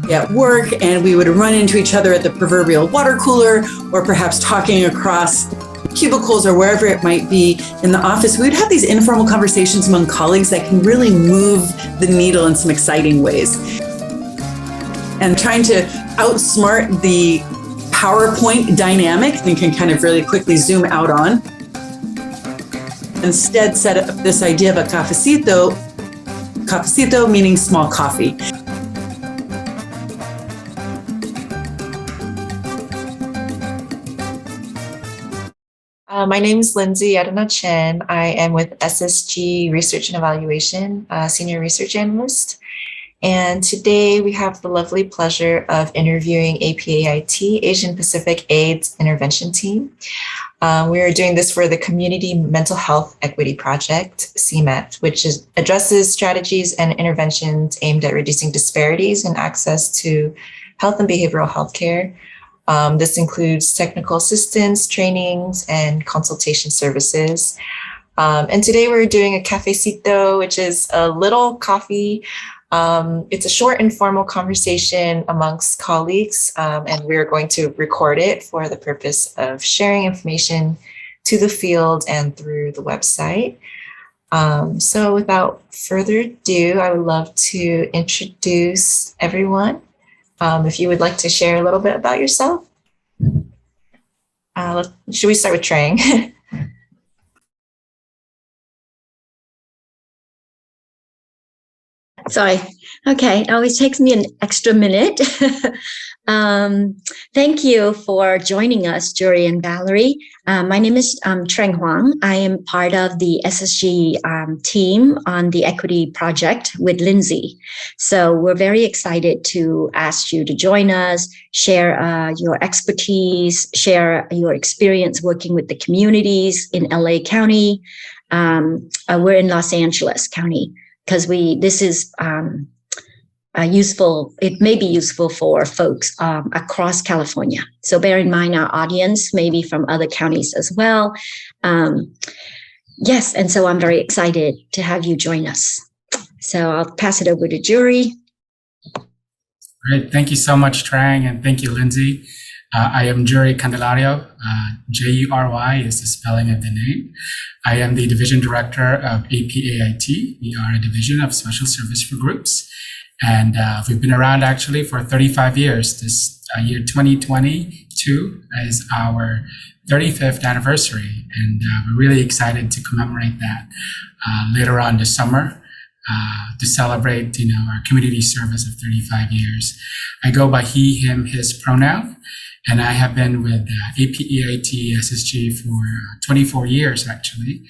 at work, and we would run into each other at the proverbial water cooler, or perhaps talking across cubicles or wherever it might be in the office. We would have these informal conversations among colleagues that can really move the needle in some exciting ways. And trying to outsmart the PowerPoint dynamic, and can kind of really quickly zoom out on. Instead, set up this idea of a cafecito, cafecito meaning small coffee. My name is Lindsey Chen. I am with SSG Research and Evaluation, Senior Research Analyst. And today we have the lovely pleasure of interviewing APAIT, Asian Pacific AIDS Intervention Team. We are doing this for the Community Mental Health Equity Project, CMHEP, which addresses strategies and interventions aimed at reducing disparities in access to health and behavioral health care. This includes technical assistance, trainings, and consultation services. And today we're doing a cafecito, which is a little coffee. It's a short, informal conversation amongst colleagues, and we're going to record it for the purpose of sharing information to the field and through the website. So without further ado, I would love to introduce everyone. If you would like to share a little bit about yourself. Should we start with Trang? Sorry. Okay. It always takes me an extra minute. Thank you for joining us, Jury and Valerie. My name is Trang Hoang. I am part of the SSG team on the Equity Project with Lindsey. So we're very excited to ask you to join us, share your expertise, share your experience working with the communities in LA County. We're in Los Angeles County, because this is useful. It may be useful for folks across California. So bear in mind our audience may be from other counties as well. Yes, and so I'm very excited to have you join us. So I'll pass it over to Jury. Great. Thank you so much, Trang, and thank you, Lindsey. I am Jury Candelario. Jury is the spelling of the name. I am the Division Director of APAIT. We are a division of special service for groups. And we've been around actually for 35 years. This year 2022 is our 35th anniversary. And we're really excited to commemorate that later on this summer to celebrate, our community service of 35 years. I go by he, him, his pronoun. And I have been with APAIT SSG for 24 years, actually.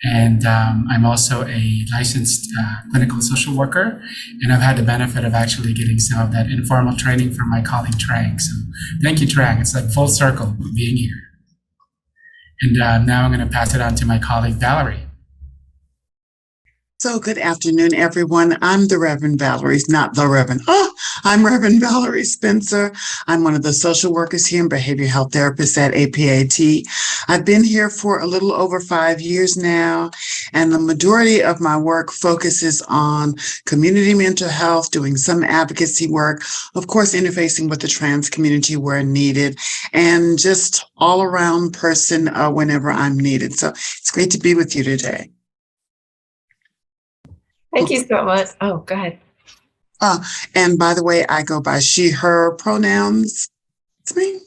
And I'm also a licensed clinical social worker. And I've had the benefit of actually getting some of that informal training from my colleague, Trang. So thank you, Trang. It's like full circle being here. And now I'm going to pass it on to my colleague, Valerie. So good afternoon, everyone. I'm the Reverend Valerie, not the Reverend. I'm Reverend Valerie Spencer. I'm one of the social workers here and behavioral health therapists at APAIT. I've been here for a little over 5 years now, and the majority of my work focuses on community mental health, doing some advocacy work, of course, interfacing with the trans community where needed, and just all around person whenever I'm needed. So it's great to be with you today. Thank you so much. Oh, go ahead. And by the way, I go by she, her pronouns. It's me.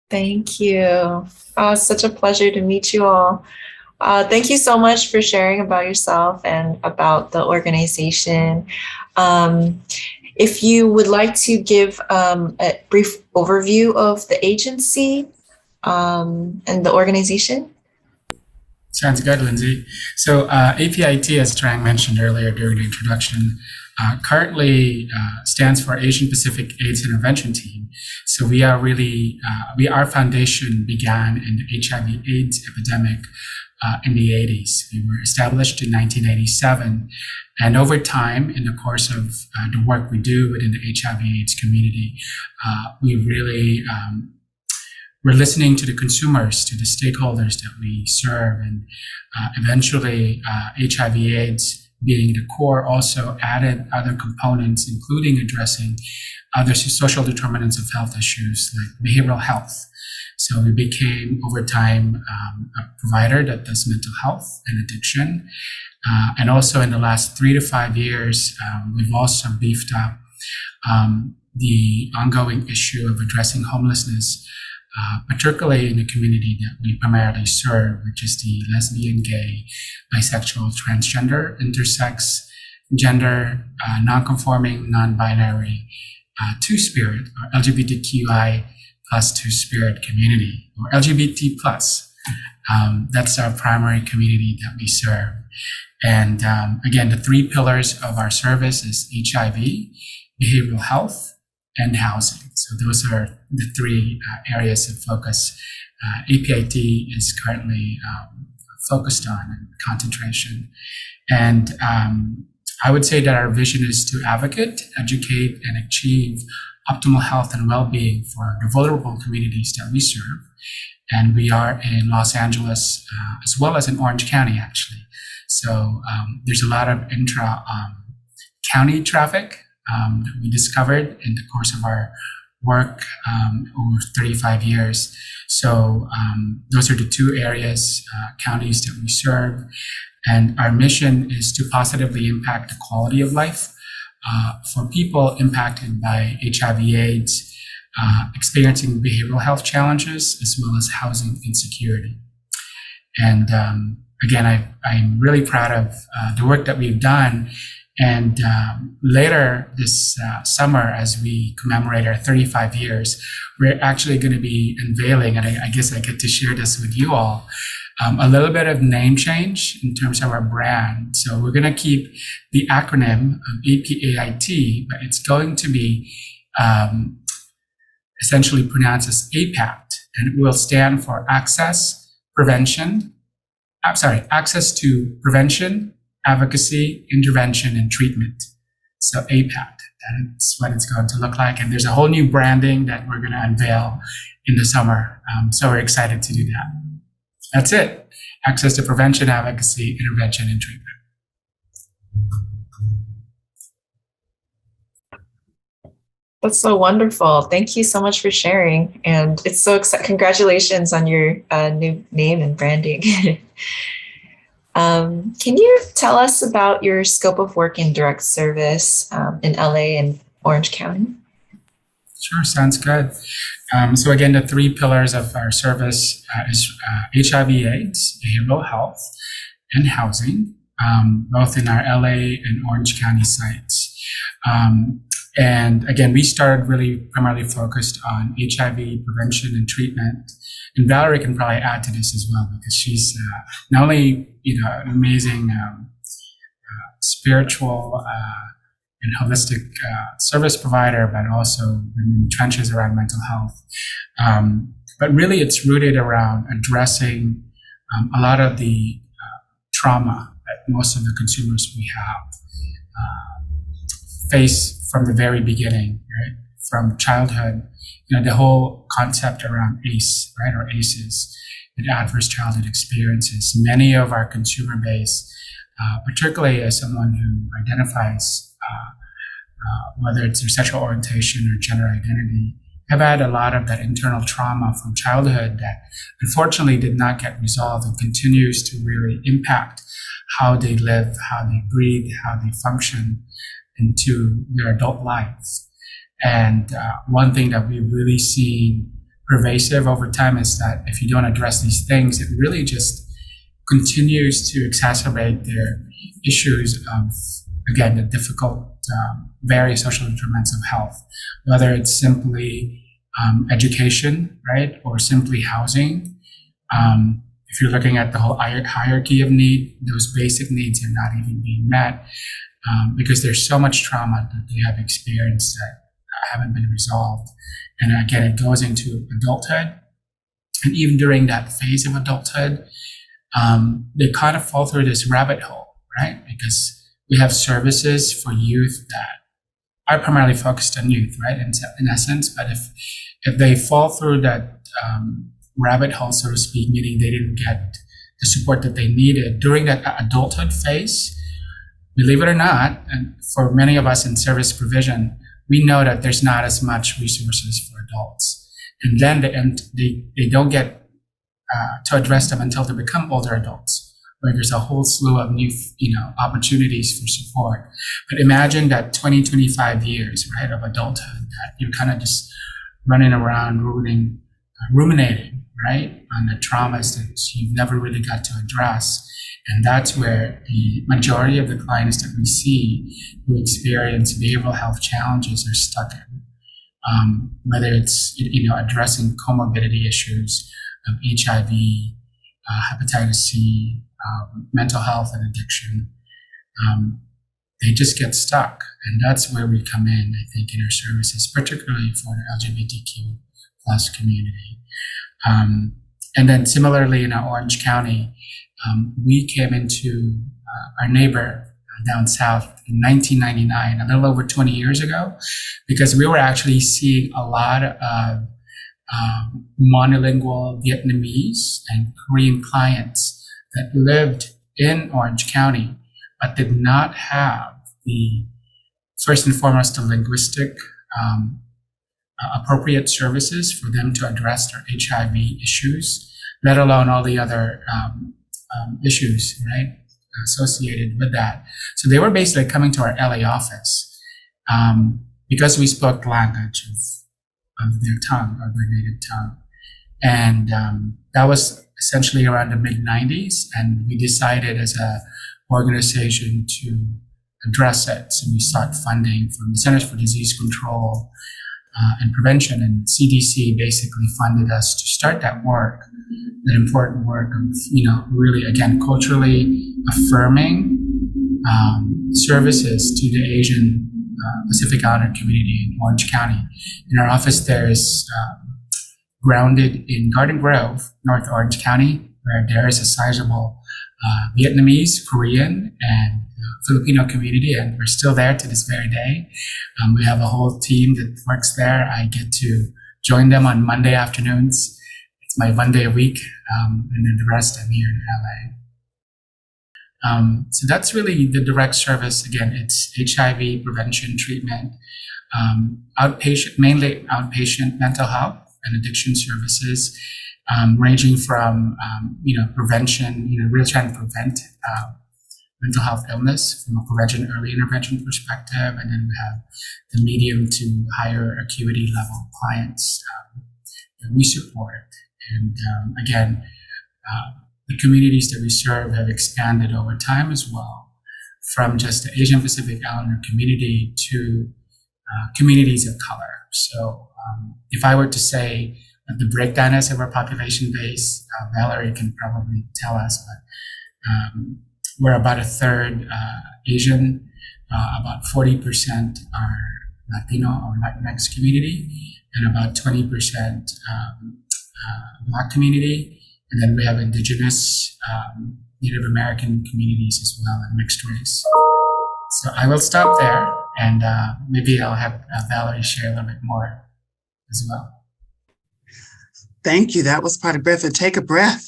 Thank you. Such a pleasure to meet you all. Thank you so much for sharing about yourself and about the organization. If you would like to give a brief overview of the agency and the organization. Sounds good, Lindsey. So APAIT, as Trang mentioned earlier during the introduction, currently stands for Asian Pacific AIDS Intervention Team. So we are really, our foundation began in the HIV/AIDS epidemic in the 80s. We were established in 1987. And over time, in the course of the work we do within the HIV/AIDS community, we really we're listening to the consumers, to the stakeholders that we serve, and eventually HIV/AIDS being the core, also added other components, including addressing other social determinants of health issues like behavioral health. So we became, over time, a provider that does mental health and addiction. And also in the last 3 to 5 years, we've also beefed up the ongoing issue of addressing homelessness, particularly in the community that we primarily serve, which is the lesbian, gay, bisexual, transgender, intersex, gender, non-conforming, non-binary, two-spirit, or LGBTQI plus two-spirit community, or LGBT plus. That's our primary community that we serve. And again, the 3 pillars of our service is HIV, behavioral health, and housing. So those are the 3 areas of focus APAIT is currently focused on and concentration. And I would say that our vision is to advocate, educate, and achieve optimal health and well-being for the vulnerable communities that we serve. And we are in Los Angeles, as well as in Orange County, actually. So there's a lot of intra-county traffic that we discovered in the course of our work over 35 years. So those are the 2 areas, counties that we serve. And our mission is to positively impact the quality of life for people impacted by HIV/AIDS, experiencing behavioral health challenges, as well as housing insecurity. And again, I'm really proud of the work that we've done. And later this summer, as we commemorate our 35 years, we're actually going to be unveiling, and I guess I get to share this with you all, a little bit of name change in terms of our brand. So we're going to keep the acronym of APAIT, but it's going to be essentially pronounced as APAT, and it will stand for Access to Prevention, Advocacy, Intervention, and Treatment. So APAT, that's what it's going to look like. And there's a whole new branding that we're going to unveil in the summer. So we're excited to do that. That's it. Access to Prevention, Advocacy, Intervention, and Treatment. That's so wonderful. Thank you so much for sharing. And it's so exciting. Congratulations on your new name and branding. Can you tell us about your scope of work in direct service in LA and Orange County? Sure, sounds good. So again, the 3 pillars of our service is HIV/AIDS, behavioral health, and housing, both in our LA and Orange County sites. And again, we started really primarily focused on HIV prevention and treatment. And Valerie can probably add to this as well, because she's not only an amazing spiritual and holistic service provider, but also in the trenches around mental health. But really, it's rooted around addressing a lot of the trauma that most of the consumers we have face from the very beginning, right? From childhood, the whole concept around ACE, right, or ACEs, and adverse childhood experiences. Many of our consumer base, particularly as someone who identifies, whether it's their sexual orientation or gender identity, have had a lot of that internal trauma from childhood that unfortunately did not get resolved and continues to really impact how they live, how they breathe, how they function into their adult lives. And one thing that we've really seen pervasive over time is that if you don't address these things, it really just continues to exacerbate their issues of, again, the difficult various social determinants of health, whether it's simply education, right, or simply housing. If you're looking at the whole hierarchy of need, those basic needs are not even being met because there's so much trauma that they have experienced that haven't been resolved. And again, it goes into adulthood. And even during that phase of adulthood, they kind of fall through this rabbit hole, right? Because we have services for youth that are primarily focused on youth, right? In essence, but if they fall through that rabbit hole, so to speak, meaning they didn't get the support that they needed during that adulthood phase, believe it or not, and for many of us in service provision, we know that there's not as much resources for adults. And then they don't get to address them until they become older adults, where there's a whole slew of new, opportunities for support. But imagine that 20, 25 years, right, of adulthood that you're kind of just running around ruminating, right, on the traumas that you've never really got to address. And that's where the majority of the clients that we see who experience behavioral health challenges are stuck in. Whether it's, addressing comorbidity issues of HIV, hepatitis C, mental health and addiction, they just get stuck. And that's where we come in, I think, in our services, particularly for the LGBTQ plus community. And then similarly in Orange County, we came into our neighbor down south in 1999, a little over 20 years ago, because we were actually seeing a lot of monolingual Vietnamese and Korean clients that lived in Orange County, but did not have the, first and foremost, the linguistic appropriate services for them to address their HIV issues, let alone all the other issues, right, associated with that. So they were basically coming to our LA office because we spoke the language of their tongue, or their native tongue. And that was essentially around the mid-90s. And we decided as an organization to address it. So we sought funding from the Centers for Disease Control and Prevention, and CDC basically funded us to start that work, that important work of, really, again, culturally affirming services to the Asian Pacific Islander community in Orange County. And our office there is grounded in Garden Grove, North Orange County, where there is a sizable Vietnamese, Korean, and Filipino community, and we're still there to this very day. We have a whole team that works there. I get to join them on Monday afternoons. It's my 1 day a week, and then the rest I'm here in LA. So that's really the direct service. Again, it's HIV prevention, treatment, outpatient, mainly outpatient mental health and addiction services, ranging from, prevention, really trying to prevent mental health illness from a prevention, early intervention perspective. And then we have the medium to higher acuity level clients that we support. And again, the communities that we serve have expanded over time as well, from just the Asian Pacific Islander community to communities of color. So if I were to say what the breakdown is of our population base, Valerie can probably tell us, but we're about a third Asian, about 40% are Latino or Latinx community, and about 20% Black community. And then we have indigenous, Native American communities as well, and mixed race. So I will stop there, and maybe I'll have Valerie share a little bit more as well. Thank you. That was part of breath. Take a breath.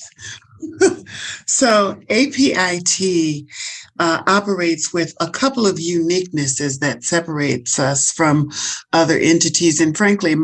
So APIT operates with a couple of uniquenesses that separates us from other entities, and frankly,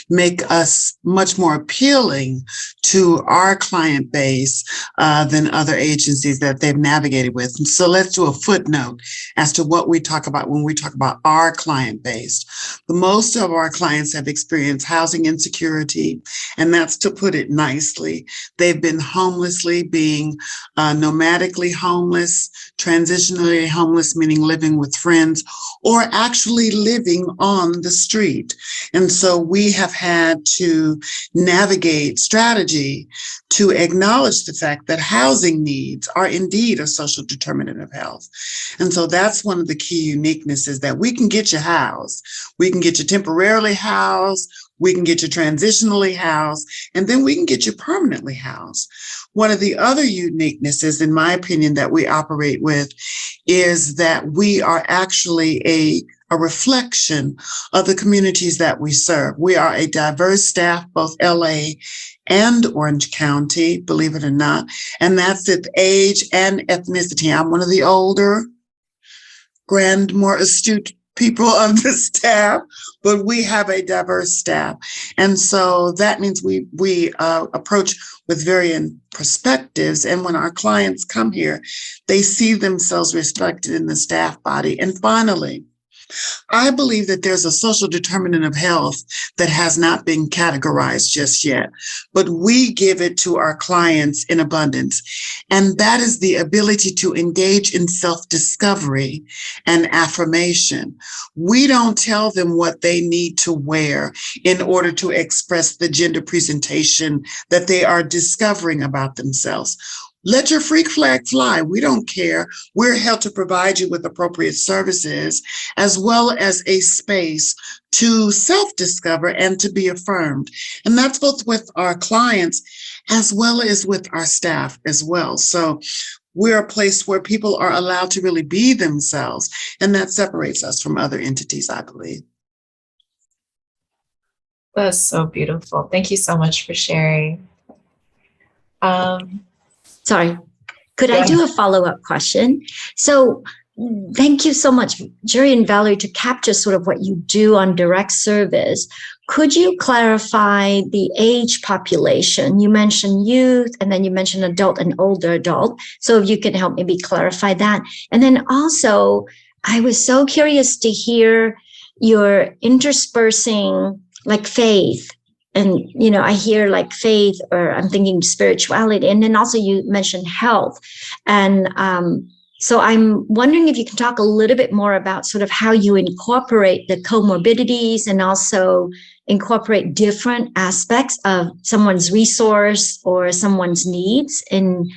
make us much more appealing to our client base than other agencies that they've navigated with. And so let's do a footnote as to what we talk about when we talk about our client base. The most of our clients have experienced housing insecurity, and that's to put it nicely. They've been homelessly, being nomadically homeless, transitionally homeless, meaning living with friends, or actually living on the street. And so we have had to navigate strategy to acknowledge the fact that housing needs are indeed a social determinant of health. And so that's one of the key uniquenesses, that we can get you housed. We can get you temporarily housed. We can get you transitionally housed, and then we can get you permanently housed. One of the other uniquenesses, in my opinion, that we operate with is that we are actually a reflection of the communities that we serve. We are a diverse staff, both LA and Orange County, believe it or not, and that's its age and ethnicity. I'm one of the older more astute people of the staff, but we have a diverse staff. And so that means we approach with varying perspectives. And when our clients come here, they see themselves respected in the staff body. And finally, I believe that there's a social determinant of health that has not been categorized just yet, but we give it to our clients in abundance. And that is the ability to engage in self-discovery and affirmation. We don't tell them what they need to wear in order to express the gender presentation that they are discovering about themselves. Let your freak flag fly. We don't care. We're held to provide you with appropriate services as well as a space to self-discover and to be affirmed. And that's both with our clients as well as with our staff as well. So we're a place where people are allowed to really be themselves, and that separates us from other entities, I believe. That's so beautiful. Thank you so much for sharing. Sorry, could I do a follow-up question? So thank you so much, Jerry and Valerie, to capture sort of what you do on direct service. Could you clarify the age population? You mentioned youth, and then you mentioned adult and older adult. So if you can help maybe clarify that. And then also, I was so curious to hear your interspersing like faith. And, you know, I hear like faith, or I'm thinking spirituality. And then also you mentioned health. And so I'm wondering if you can talk a little bit more about sort of how you incorporate the comorbidities and also incorporate different aspects of someone's resource or someone's needs in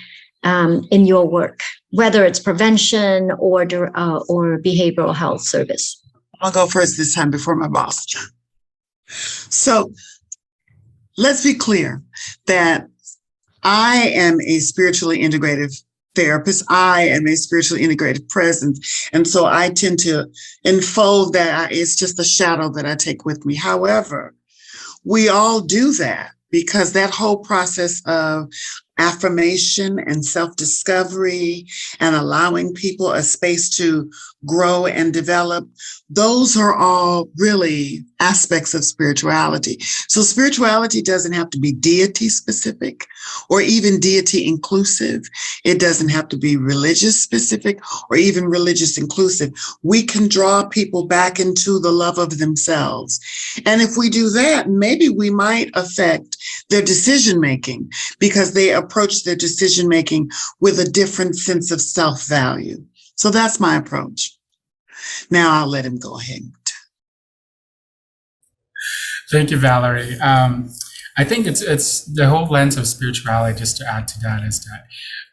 your work, whether it's prevention or behavioral health service. I'll go first this time before my boss. So let's be clear that I am a spiritually integrative therapist. I am a spiritually integrative presence. And so I tend to enfold that. It's just a shadow that I take with me. However, we all do that because that whole process of affirmation and self-discovery and allowing people a space to grow and develop, those are all really aspects of spirituality. So spirituality doesn't have to be deity specific or even deity inclusive. It doesn't have to be religious specific or even religious inclusive. We can draw people back into the love of themselves. And if we do that, maybe we might affect their decision making because they approach their decision making with a different sense of self-value. So that's my approach. Now I'll let him go ahead. Thank you, Valerie. I think it's the whole lens of spirituality, just to add to that, is that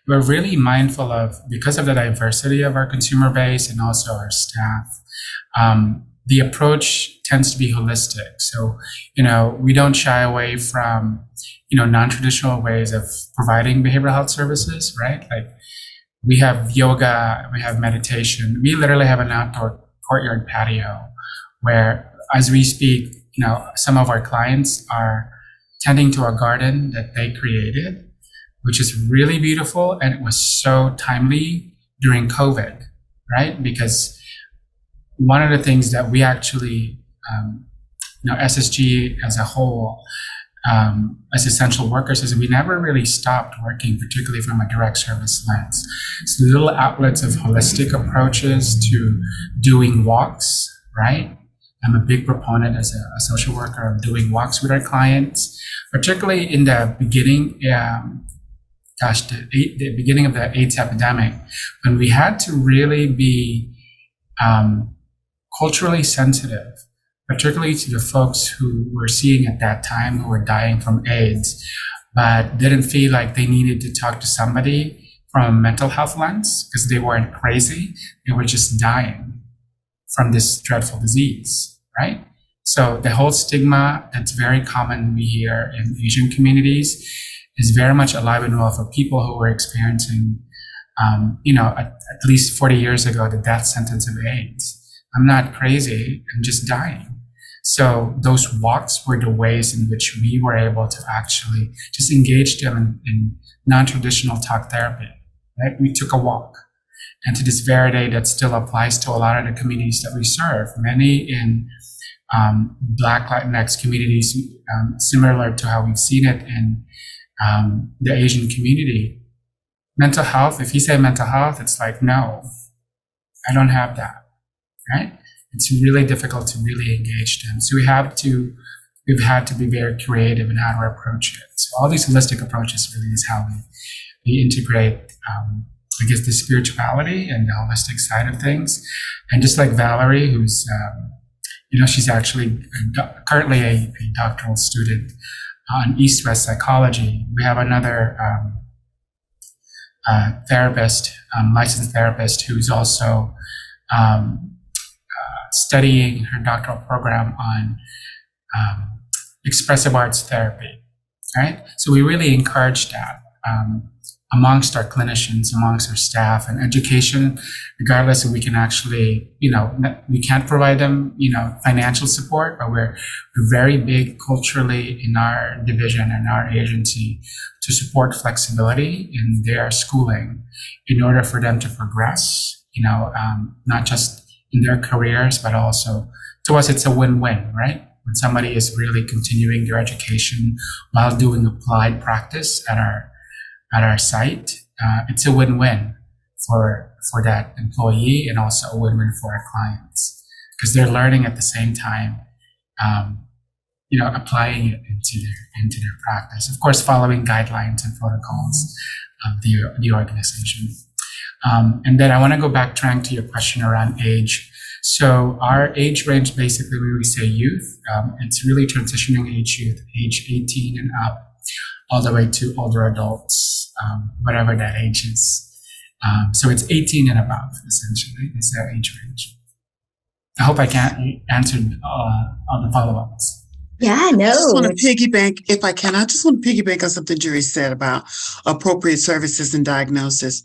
we're really mindful of, because of the diversity of our consumer base and also our staff, the approach tends to be holistic. So, we don't shy away from, non-traditional ways of providing behavioral health services, right? Like we have yoga, we have meditation. We literally have an outdoor courtyard patio where, as we speak, some of our clients are tending to a garden that they created, which is really beautiful. And it was so timely during COVID, right? Because one of the things that we actually, SSG as a whole, as essential workers, is we never really stopped working, particularly from a direct service lens. So little outlets of holistic approaches to doing walks, right? I'm a big proponent as a social worker of doing walks with our clients, particularly in the beginning, the beginning of the AIDS epidemic, when we had to really be culturally sensitive, particularly to the folks who were seeing at that time who were dying from AIDS, but didn't feel like they needed to talk to somebody from a mental health lens because they weren't crazy. They were just dying from this dreadful disease, right? So the whole stigma that's very common we hear in Asian communities is very much alive and well for people who were experiencing, at least 40 years ago, the death sentence of AIDS. I'm not crazy, I'm just dying. So those walks were the ways in which we were able to actually just engage them in non-traditional talk therapy, right? We took a walk. And to this very day, that still applies to a lot of the communities that we serve. Many in Black Latinx communities, similar to how we've seen it in the Asian community. Mental health, if you say mental health, it's like, no, I don't have that, right? It's really difficult to really engage them. So we've had to be very creative in how to approach it. So all these holistic approaches really is how we integrate, I guess, the spirituality and the holistic side of things. And just like Valerie, who's, she's actually currently a doctoral student on East-West psychology. We have another therapist, licensed therapist, who's also studying her doctoral program on expressive arts therapy, right? So we really encourage that amongst our clinicians, amongst our staff, and education, regardless if we can actually, we can't provide them, financial support, but we're very big culturally in our division and our agency to support flexibility in their schooling in order for them to progress, not just in their careers, but also to us, it's a win-win, right? When somebody is really continuing their education while doing applied practice at our site, it's a win-win for that employee and also a win-win for our clients because they're learning at the same time, applying it into their practice. Of course, following guidelines and protocols of the organization. And then I want to go back, Trang, to your question around age. So our age range, basically, when we say youth, it's really transitioning age youth, age 18 and up, all the way to older adults, whatever that age is. So it's 18 and above, essentially, is their age range. I hope I answered all the follow-ups. Yeah, no. I just want to piggyback, if I can, I just want to piggyback on something Jury said about appropriate services and diagnosis.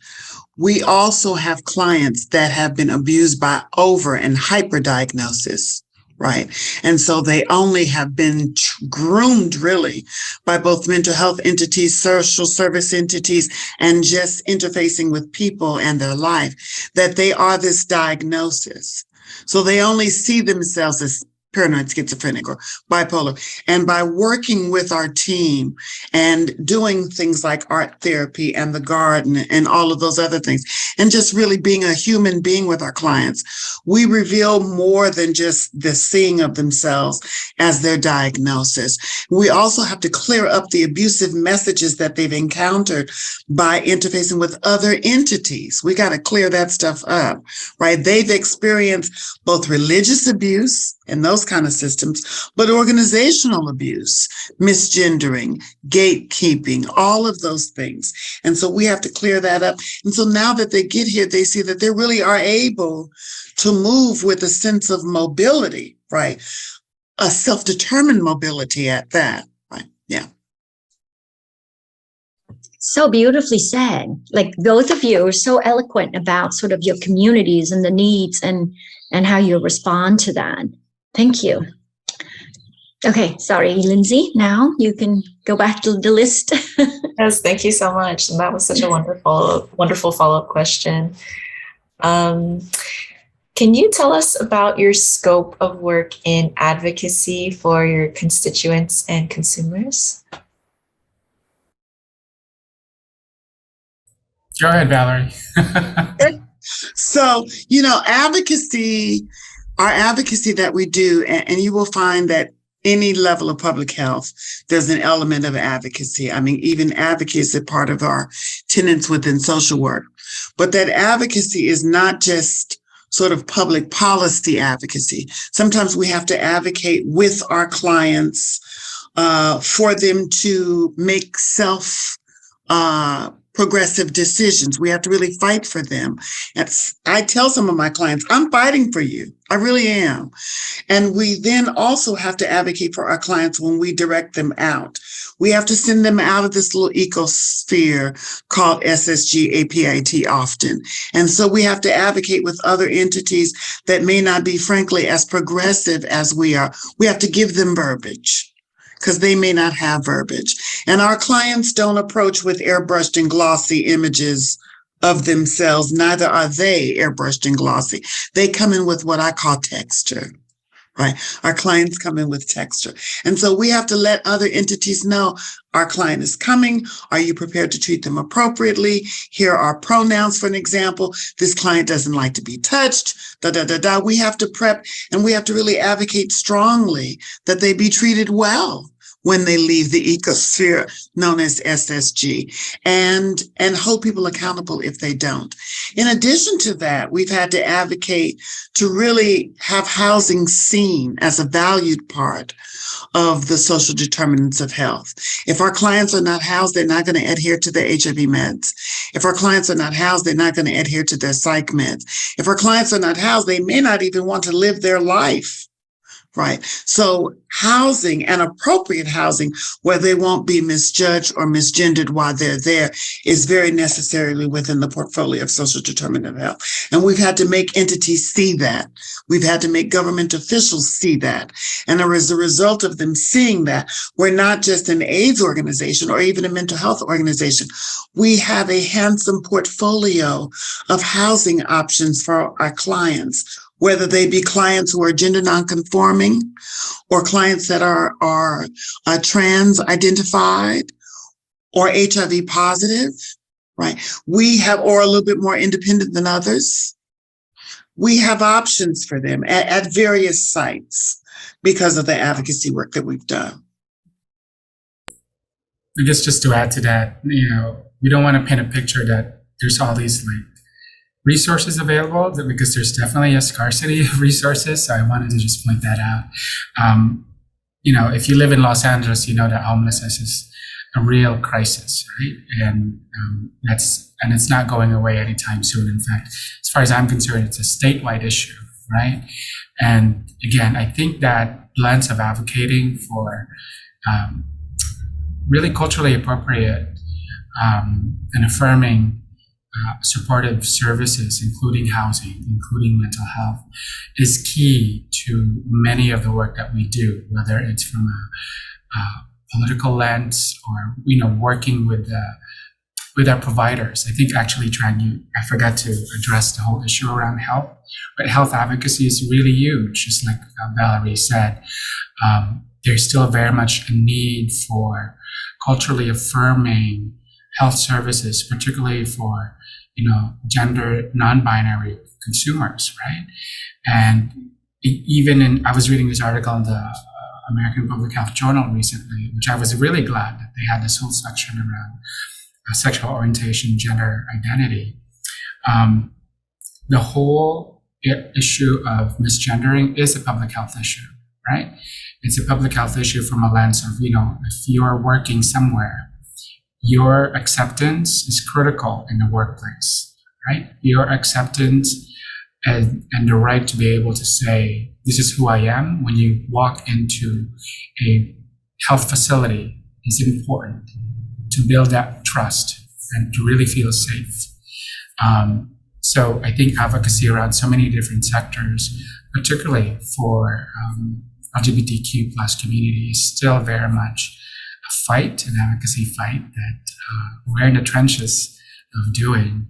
We also have clients that have been abused by over and hyperdiagnosis, right? And so they only have been groomed really by both mental health entities, social service entities, and just interfacing with people and their life, that they are this diagnosis. So they only see themselves as paranoid schizophrenic or bipolar. And by working with our team and doing things like art therapy and the garden and all of those other things, and just really being a human being with our clients, we reveal more than just the seeing of themselves as their diagnosis. We also have to clear up the abusive messages that they've encountered by interfacing with other entities. We got to clear that stuff up, right? They've experienced both religious abuse and those kind of systems, but organizational abuse, misgendering, gatekeeping, all of those things. And so we have to clear that up. And so now that they get here, they see that they really are able to move with a sense of mobility, right? A self-determined mobility at that, right? Yeah. So beautifully said. Like both of you are so eloquent about sort of your communities and the needs and how you respond to that. Thank you. Okay, sorry, Lindsey. Now you can go back to the list. Yes, thank you so much. And that was such a wonderful follow-up question. Can you tell us about your scope of work in advocacy for your constituents and consumers? Go ahead, Valerie. So, our advocacy that we do, and you will find that any level of public health, there's an element of advocacy. I mean, even advocacy is part of our tenets within social work. But that advocacy is not just sort of public policy advocacy. Sometimes we have to advocate with our clients for them to make progressive decisions. We have to really fight for them. I tell some of my clients, I'm fighting for you. I really am. And we then also have to advocate for our clients when we direct them out. We have to send them out of this little ecosphere called SSG APAIT often. And so we have to advocate with other entities that may not be, frankly, as progressive as we are. We have to give them verbiage, because they may not have verbiage. And our clients don't approach with airbrushed and glossy images of themselves, neither are they airbrushed and glossy. They come in with what I call texture. Right. Our clients come in with texture. And so we have to let other entities know our client is coming. Are you prepared to treat them appropriately? Here are pronouns, for an example. This client doesn't like to be touched. We have to prep, and we have to really advocate strongly that they be treated well when they leave the ecosphere known as SSG, and hold people accountable if they don't. In addition to that, we've had to advocate to really have housing seen as a valued part of the social determinants of health. If our clients are not housed, they're not going to adhere to their HIV meds. If our clients are not housed, they're not going to adhere to their psych meds. If our clients are not housed, they may not even want to live their life. Right. So housing and appropriate housing where they won't be misjudged or misgendered while they're there is very necessarily within the portfolio of social determinant of health. And we've had to make entities see that. We've had to make government officials see that. And as a result of them seeing that, we're not just an AIDS organization or even a mental health organization. We have a handsome portfolio of housing options for our clients, whether they be clients who are gender nonconforming or clients that are trans identified or HIV positive, right? We have, or a little bit more independent than others. We have options for them at various sites because of the advocacy work that we've done. I guess just to add to that, we don't want to paint a picture that there's all these resources available, because there's definitely a scarcity of resources. So I wanted to just point that out. If you live in Los Angeles, you know that homelessness is a real crisis, right? And it's not going away anytime soon. In fact, as far as I'm concerned, it's a statewide issue, right? And again, I think that lens of advocating for really culturally appropriate and affirming supportive services, including housing, including mental health, is key to many of the work that we do, whether it's from a political lens or, working with our providers. I think actually, Trang, I forgot to address the whole issue around health, but health advocacy is really huge. Just like Valerie said, there's still very much a need for culturally affirming health services, particularly for, gender non-binary consumers, right? And I was reading this article in the American Public Health Journal recently, which I was really glad that they had this whole section around sexual orientation, gender identity. The whole issue of misgendering is a public health issue, right? It's a public health issue from a lens of, if you're working somewhere, your acceptance is critical in the workplace, right? Your acceptance and the right to be able to say, this is who I am when you walk into a health facility is important to build that trust and to really feel safe. So I think advocacy around so many different sectors, particularly for LGBTQ plus community, is still very much a fight, an advocacy fight that we're in the trenches of doing.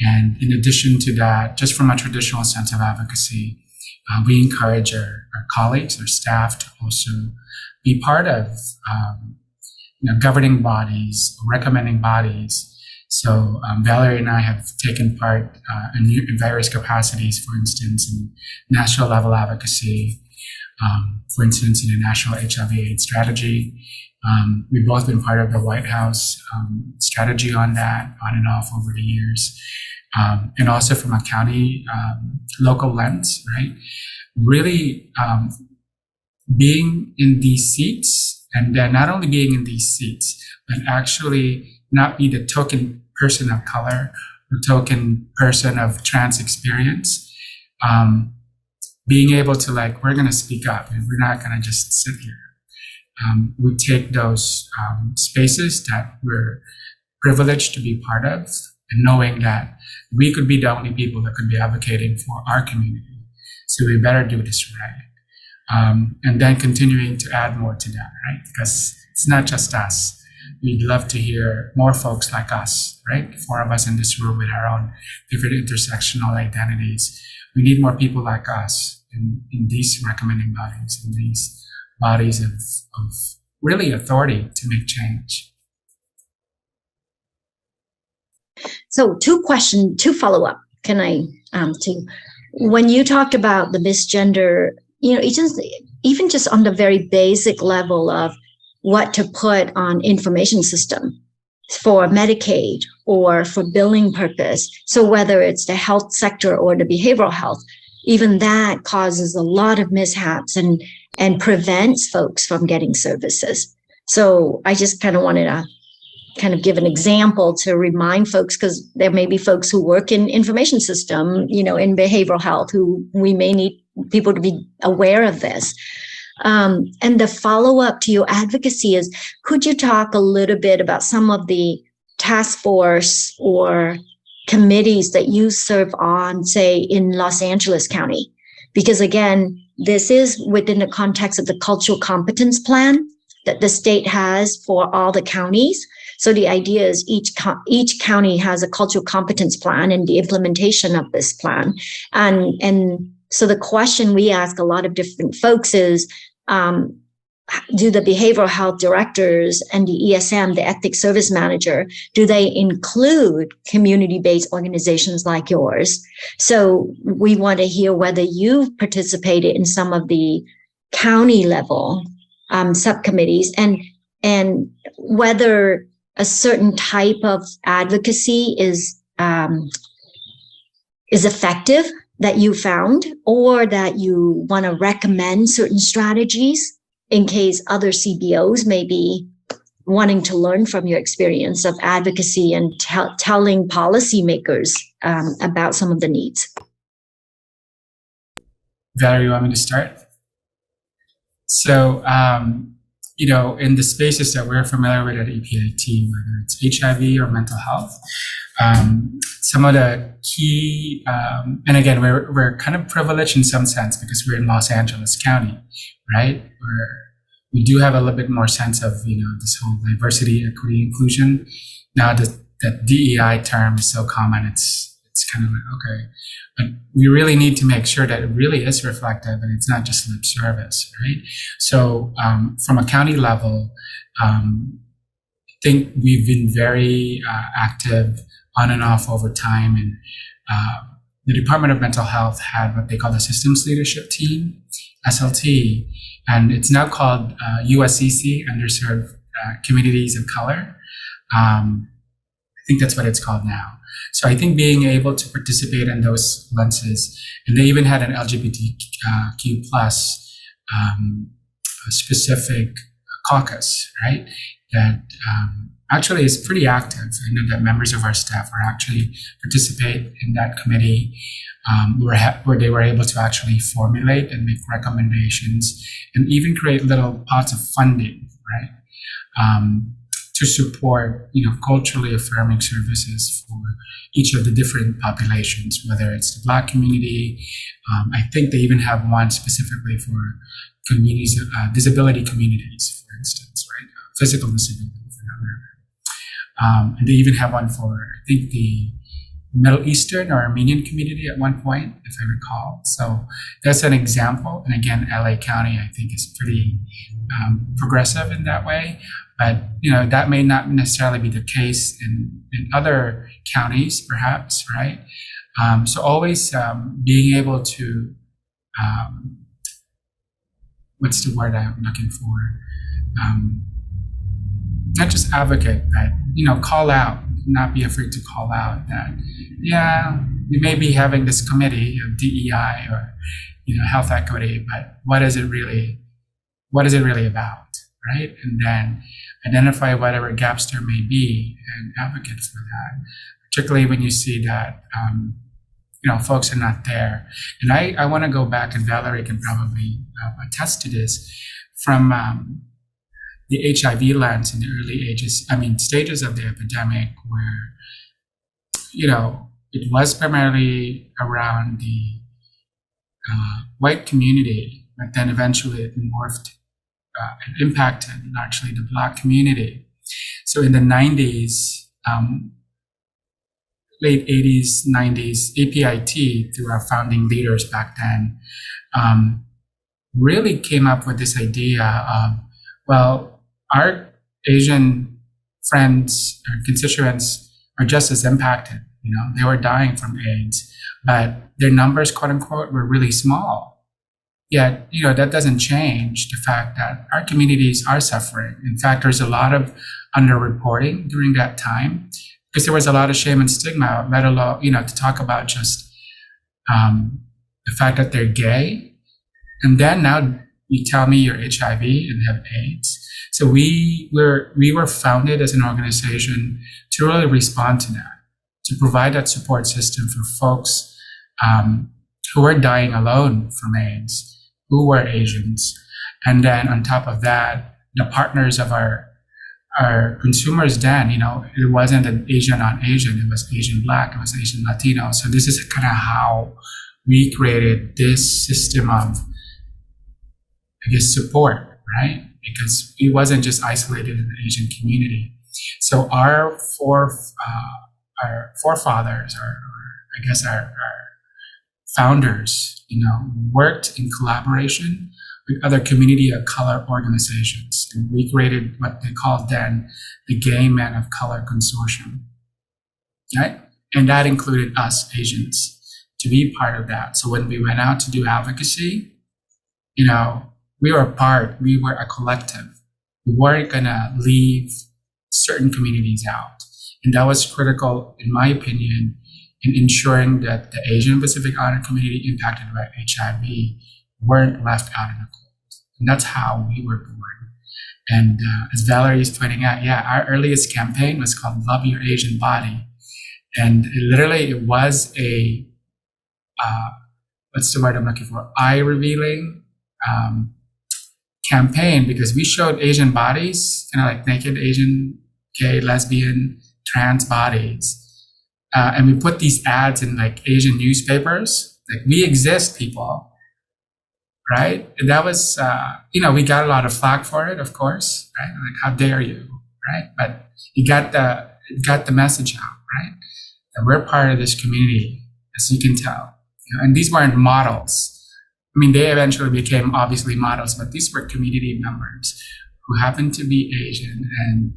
And in addition to that, just from a traditional sense of advocacy, we encourage our colleagues, our staff to also be part of governing bodies, recommending bodies. So Valerie and I have taken part in various capacities, for instance, in national level advocacy, for instance, in a national HIV/AIDS strategy. We've both been part of the White House strategy on that, on and off over the years. And also from a county local lens, right? Really being in these seats, and then not only being in these seats, but actually not be the token person of color, the token person of trans experience. Being able to we're going to speak up, and we're not going to just sit here. We take those spaces that we're privileged to be part of, and knowing that we could be the only people that could be advocating for our community. So we better do this right. And then continuing to add more to that, right? Because it's not just us. we'd love to hear more folks like us, right? 4 of us in this room with our own different intersectional identities. We need more people like us in these recommending bodies, in these bodies of really authority to make change. So two follow-up. Can I, when you talked about the misgender, even just on the very basic level of what to put on information system for Medicaid or for billing purpose. So whether it's the health sector or the behavioral health, even that causes a lot of mishaps and prevents folks from getting services. So I just kind of wanted to kind of give an example to remind folks, because there may be folks who work in information system, in behavioral health, who we may need people to be aware of this. And the follow-up to your advocacy is, could you talk a little bit about some of the task force or committees that you serve on, say, in Los Angeles County? Because again, this is within the context of the cultural competence plan that the state has for all the counties. So the idea is each county has a cultural competence plan and the implementation of this plan. And so the question we ask a lot of different folks is, do the behavioral health directors and the ESM, the ethics service manager, do they include community-based organizations like yours? So we want to hear whether you've participated in some of the county level subcommittees and whether a certain type of advocacy is effective that you found, or that you want to recommend certain strategies in case other CBOs may be wanting to learn from your experience of advocacy and telling policymakers about some of the needs. Valerie, you want me to start? So, in the spaces that we're familiar with at APAIT, whether it's HIV or mental health, some of the key, and again, we're kind of privileged in some sense because we're in Los Angeles County, right? Where we do have a little bit more sense of, this whole diversity, equity, inclusion. Now that DEI term is so common, it's kind of like, okay, but we really need to make sure that it really is reflective and it's not just lip service, right? So from a county level, I think we've been very active on and off over time. And the Department of Mental Health had what they call the Systems Leadership Team, SLT, and it's now called USCC, Underserved Communities of Color. I think that's what it's called now. So I think being able to participate in those lenses, and they even had an LGBTQ plus specific caucus, right? That actually is pretty active. I know that members of our staff are actually participate in that committee, where they were able to actually formulate and make recommendations and even create little pots of funding, right? To support, culturally affirming services for each of the different populations, whether it's the Black community. I think they even have one specifically for communities, disability communities, for instance, right? Physical disability, for that matter. And they even have one for, I think, the Middle Eastern or Armenian community at one point, if I recall. So that's an example. And again, LA County, I think, is pretty progressive in that way. But, that may not necessarily be the case in other counties, perhaps, right? So always being able to, what's the word I'm looking for? Not just advocate, but, call out, not be afraid to call out that, you may be having this committee of DEI or, health equity, but what is it really about? Right? And then identify whatever gaps there may be and advocate for that, particularly when you see that, folks are not there. And I want to go back, and Valerie can probably attest to this, from the HIV lens in the early stages of the epidemic, where, it was primarily around the white community, but then eventually it morphed and impacted largely the Black community. So in the 90s, late 80s, 90s, APIT, through our founding leaders back then, really came up with this idea of, well, our Asian friends or constituents are just as impacted. They were dying from AIDS, but their numbers, quote unquote, were really small. Yet, that doesn't change the fact that our communities are suffering. In fact, there's a lot of underreporting during that time because there was a lot of shame and stigma, let alone, to talk about just the fact that they're gay. And then now you tell me you're HIV and have AIDS. So we were founded as an organization to really respond to that, to provide that support system for folks who were dying alone from AIDS, who were Asians. And then on top of that, the partners of our consumers then, it wasn't an Asian on Asian, it was Asian Black, it was Asian Latino. So this is kind of how we created this system of, support, right? Because it wasn't just isolated in the Asian community. So our forefathers, or our founders, worked in collaboration with other community of color organizations. And we created what they called then the Gay Men of Color Consortium, right? And that included us Asians to be part of that. So when we went out to do advocacy, we were a collective. We weren't gonna leave certain communities out. And that was critical, in my opinion, in ensuring that the Asian Pacific Islander community impacted by HIV weren't left out in the cold. And that's how we were born. And as Valerie is pointing out, our earliest campaign was called Love Your Asian Body. And it was a, what's the word I'm looking for? Eye-revealing campaign, because we showed Asian bodies, like naked Asian, gay, lesbian, trans bodies. And we put these ads in Asian newspapers, we exist, people, right? And that was, we got a lot of flack for it, of course, right? How dare you, right? But you got the message out, right? That we're part of this community, as you can tell. And these weren't models. They eventually became obviously models, but these were community members who happened to be Asian and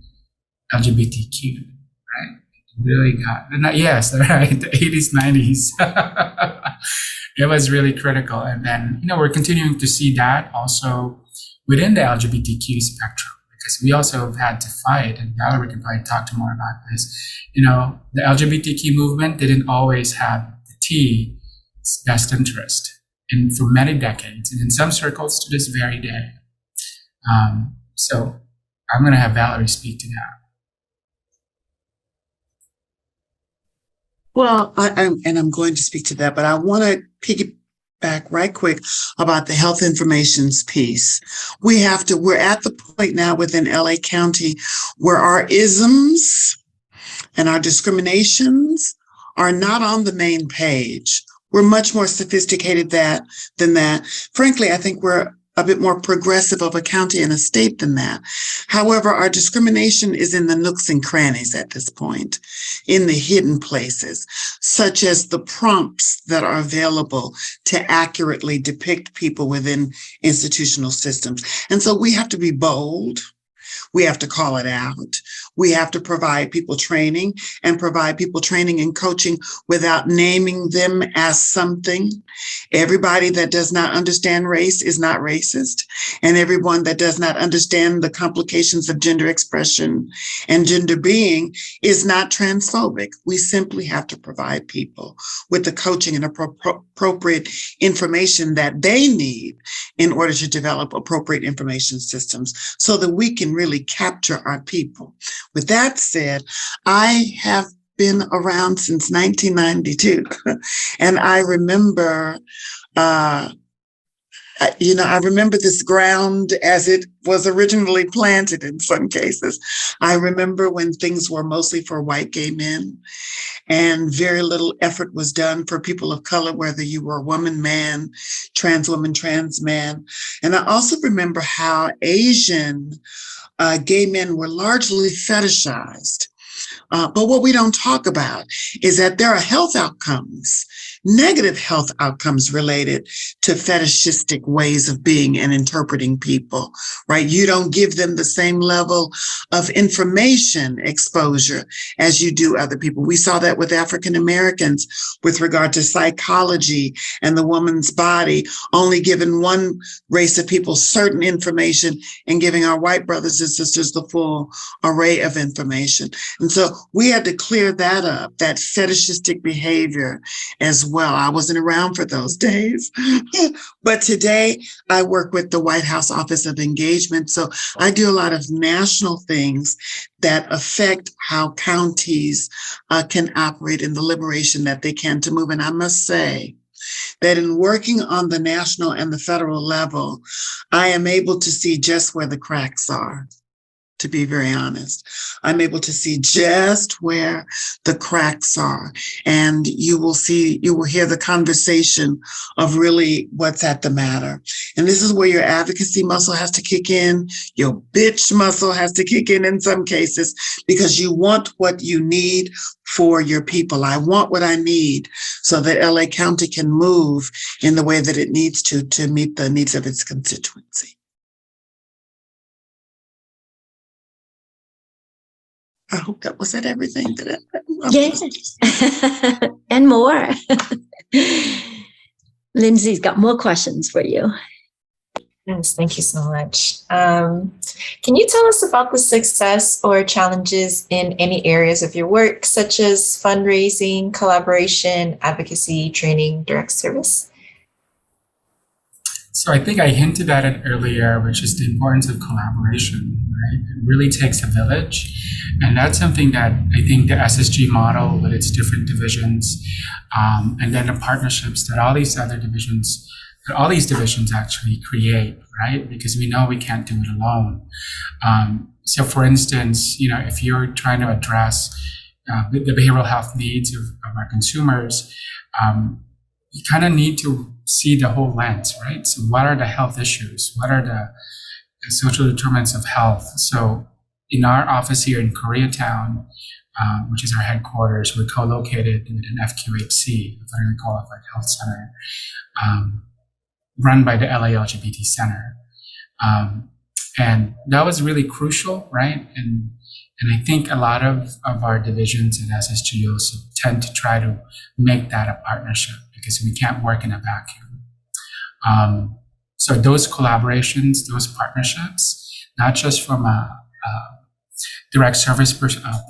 LGBTQ, right? Really got, yes, right, the 80s, 90s. It was really critical. And then, we're continuing to see that also within the LGBTQ spectrum, because we also have had to fight, and Valerie can probably talk more about this. The LGBTQ movement didn't always have the T's best interest. And for many decades, and in some circles to this very day. So I'm going to have Valerie speak to that. Well, I'm going to speak to that, but I want to piggyback right quick about the health information's piece. We're at the point now within LA County where our isms and our discriminations are not on the main page. We're much more sophisticated than that. Frankly, I think we're a bit more progressive of a county and a state than that. However, our discrimination is in the nooks and crannies at this point, in the hidden places, such as the prompts that are available to accurately depict people within institutional systems. And so we have to be bold. We have to call it out. We have to provide people training and coaching without naming them as something. Everybody that does not understand race is not racist. And everyone that does not understand the complications of gender expression and gender being is not transphobic. We simply have to provide people with the coaching and appropriate information that they need in order to develop appropriate information systems so that we can really capture our people. With that said, I have been around since 1992, and I remember I remember this ground as it was originally planted in some cases. I remember when things were mostly for white gay men and very little effort was done for people of color, whether you were a woman, man, trans woman, trans man. And I also remember how Asian gay men were largely fetishized. But what we don't talk about is that there are health outcomes, negative health outcomes related to fetishistic ways of being and interpreting people, right? You don't give them the same level of information exposure as you do other people. We saw that with African Americans with regard to psychology and the woman's body, only giving one race of people certain information and giving our white brothers and sisters the full array of information. And so we had to clear that up, that fetishistic behavior as well. I wasn't around for those days. But today I work with the White House Office of Engagement. So I do a lot of national things that affect how counties can operate in the liberation that they can to move. And I must say that in working on the national and the federal level, I am able to see just where the cracks are. To be very honest, I'm able to see just where the cracks are. And you will hear the conversation of really what's at the matter. And this is where your advocacy muscle has to kick in. Your bitch muscle has to kick in some cases, because you want what you need for your people. I want what I need so that LA County can move in the way that it needs to meet the needs of its constituency. I hope that was everything. Yes, and more. Lindsay's got more questions for you. Yes, thank you so much. Can you tell us about the success or challenges in any areas of your work, such as fundraising, collaboration, advocacy, training, direct service? So I think I hinted at it earlier, which is the importance of collaboration, right? It really takes a village. And that's something that I think the SSG model with its different divisions, and then the partnerships that all these divisions actually create, right? Because we know we can't do it alone. So for instance, if you're trying to address the behavioral health needs of our consumers, you kind of need to see the whole lens, right? So what are the health issues? What are the social determinants of health? So in our office here in Koreatown, which is our headquarters, we're co-located with an FQHC, a Federally Qualified Health Center, run by the LA LGBT Center. And that was really crucial, right? And I think a lot of our divisions and SSG also tend to try to make that a partnership, because we can't work in a vacuum. So those collaborations, those partnerships, not just from a direct service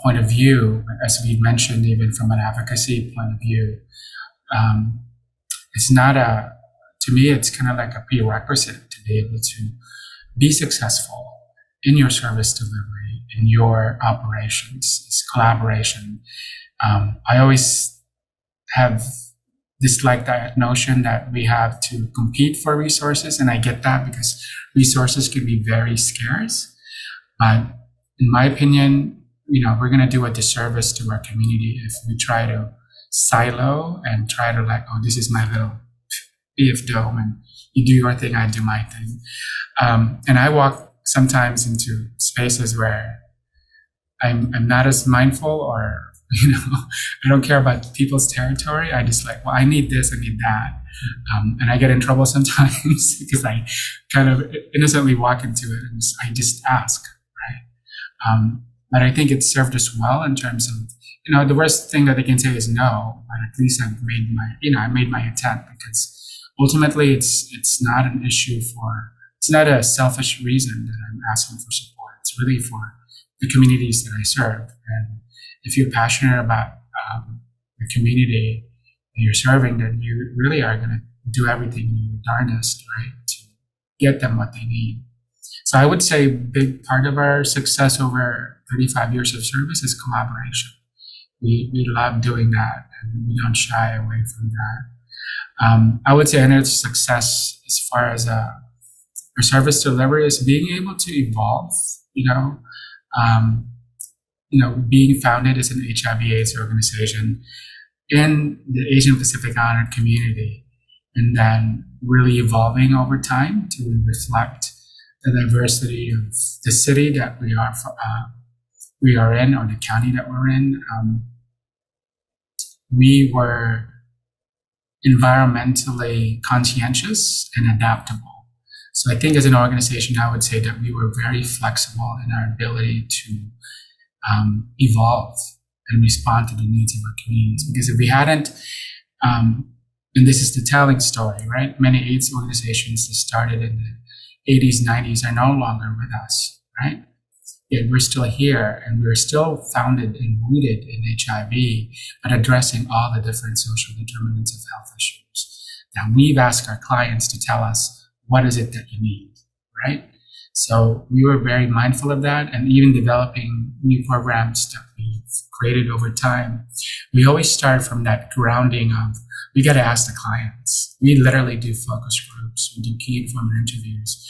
point of view, but as we mentioned, even from an advocacy point of view, it's not to me, it's kind of like a prerequisite to be able to be successful in your service delivery, in your operations. It's collaboration. I always have dislike that notion that we have to compete for resources. And I get that, because resources can be very scarce. But in my opinion, we're going to do a disservice to our community if we try to silo and try to this is my little BF dome, and you do your thing, I do my thing. And I walk sometimes into spaces where I'm not as mindful, or I don't care about people's territory. I just I need this, I need that. And I get in trouble sometimes because I kind of innocently walk into it and I just ask, right? But I think it served us well in terms of, the worst thing that they can say is no, but at least I made my attempt, because ultimately it's not an issue it's not a selfish reason that I'm asking for support. It's really for the communities that I serve. And if you're passionate about the community that you're serving, then you really are going to do everything your darndest, right, to get them what they need. So I would say a big part of our success over 35 years of service is collaboration. We love doing that, and we don't shy away from that. I would say another success as far as our service delivery is being able to evolve, being founded as an HIV/AIDS organization in the Asian Pacific Islander community, and then really evolving over time to reflect the diversity of the city that we are in, or the county that we're in. We were environmentally conscientious and adaptable. So I think as an organization, I would say that we were very flexible in our ability to evolve and respond to the needs of our communities. Because if we hadn't, and this is the telling story, right? Many AIDS organizations that started in the 80s, 90s are no longer with us, right? Yet we're still here, and we're still founded and rooted in HIV, but addressing all the different social determinants of health issues. Now, we've asked our clients to tell us, what is it that you need, right? So we were very mindful of that, and even developing new programs that we've created over time. We always start from that grounding of, we got to ask the clients. We literally do focus groups, we do key informant interviews.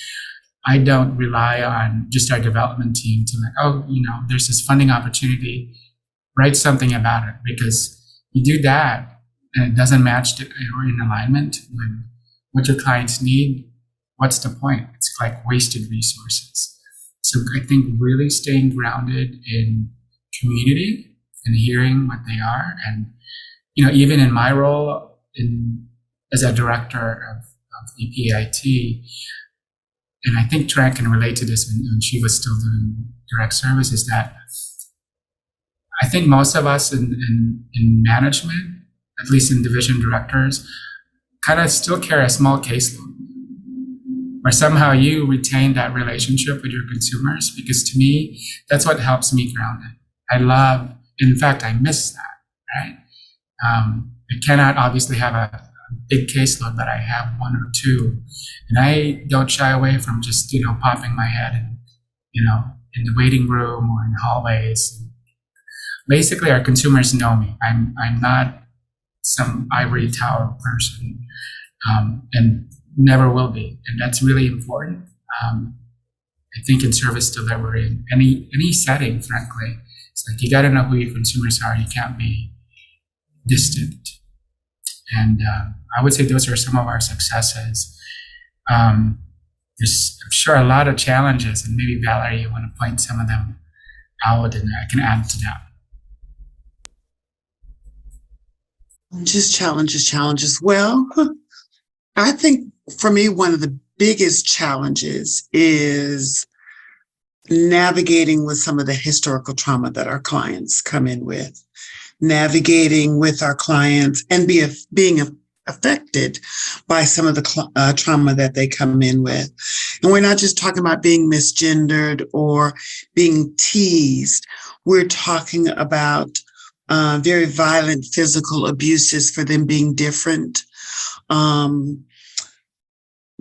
I don't rely on just our development team to there's this funding opportunity, write something about it, because you do that and it doesn't match or in alignment with what your clients need. What's the point? It's like wasted resources. So I think really staying grounded in community and hearing what they are. And, even in my role as a director of APAIT, and I think Trang can relate to this when she was still doing direct service, is that I think most of us in management, at least in division directors, kind of still carry a small caseload, or somehow you retain that relationship with your consumers, because to me, that's what helps me ground it. In fact, I miss that, right? I cannot obviously have a big caseload, but I have one or two, and I don't shy away from just, popping my head in the waiting room or in hallways. Basically, our consumers know me. I'm not some ivory tower person, and never will be. And that's really important. I think in service delivery, in any setting, frankly, it's like you got to know who your consumers are. You can't be distant. And I would say those are some of our successes. There's, I'm sure, a lot of challenges, and maybe Valerie, you want to point some of them out, and I can add to that. Just challenges. Well, I think for me, one of the biggest challenges is navigating with some of the historical trauma that our clients come in with, navigating with our clients and being affected by some of the trauma that they come in with. And we're not just talking about being misgendered or being teased. We're talking about very violent physical abuses for them being different,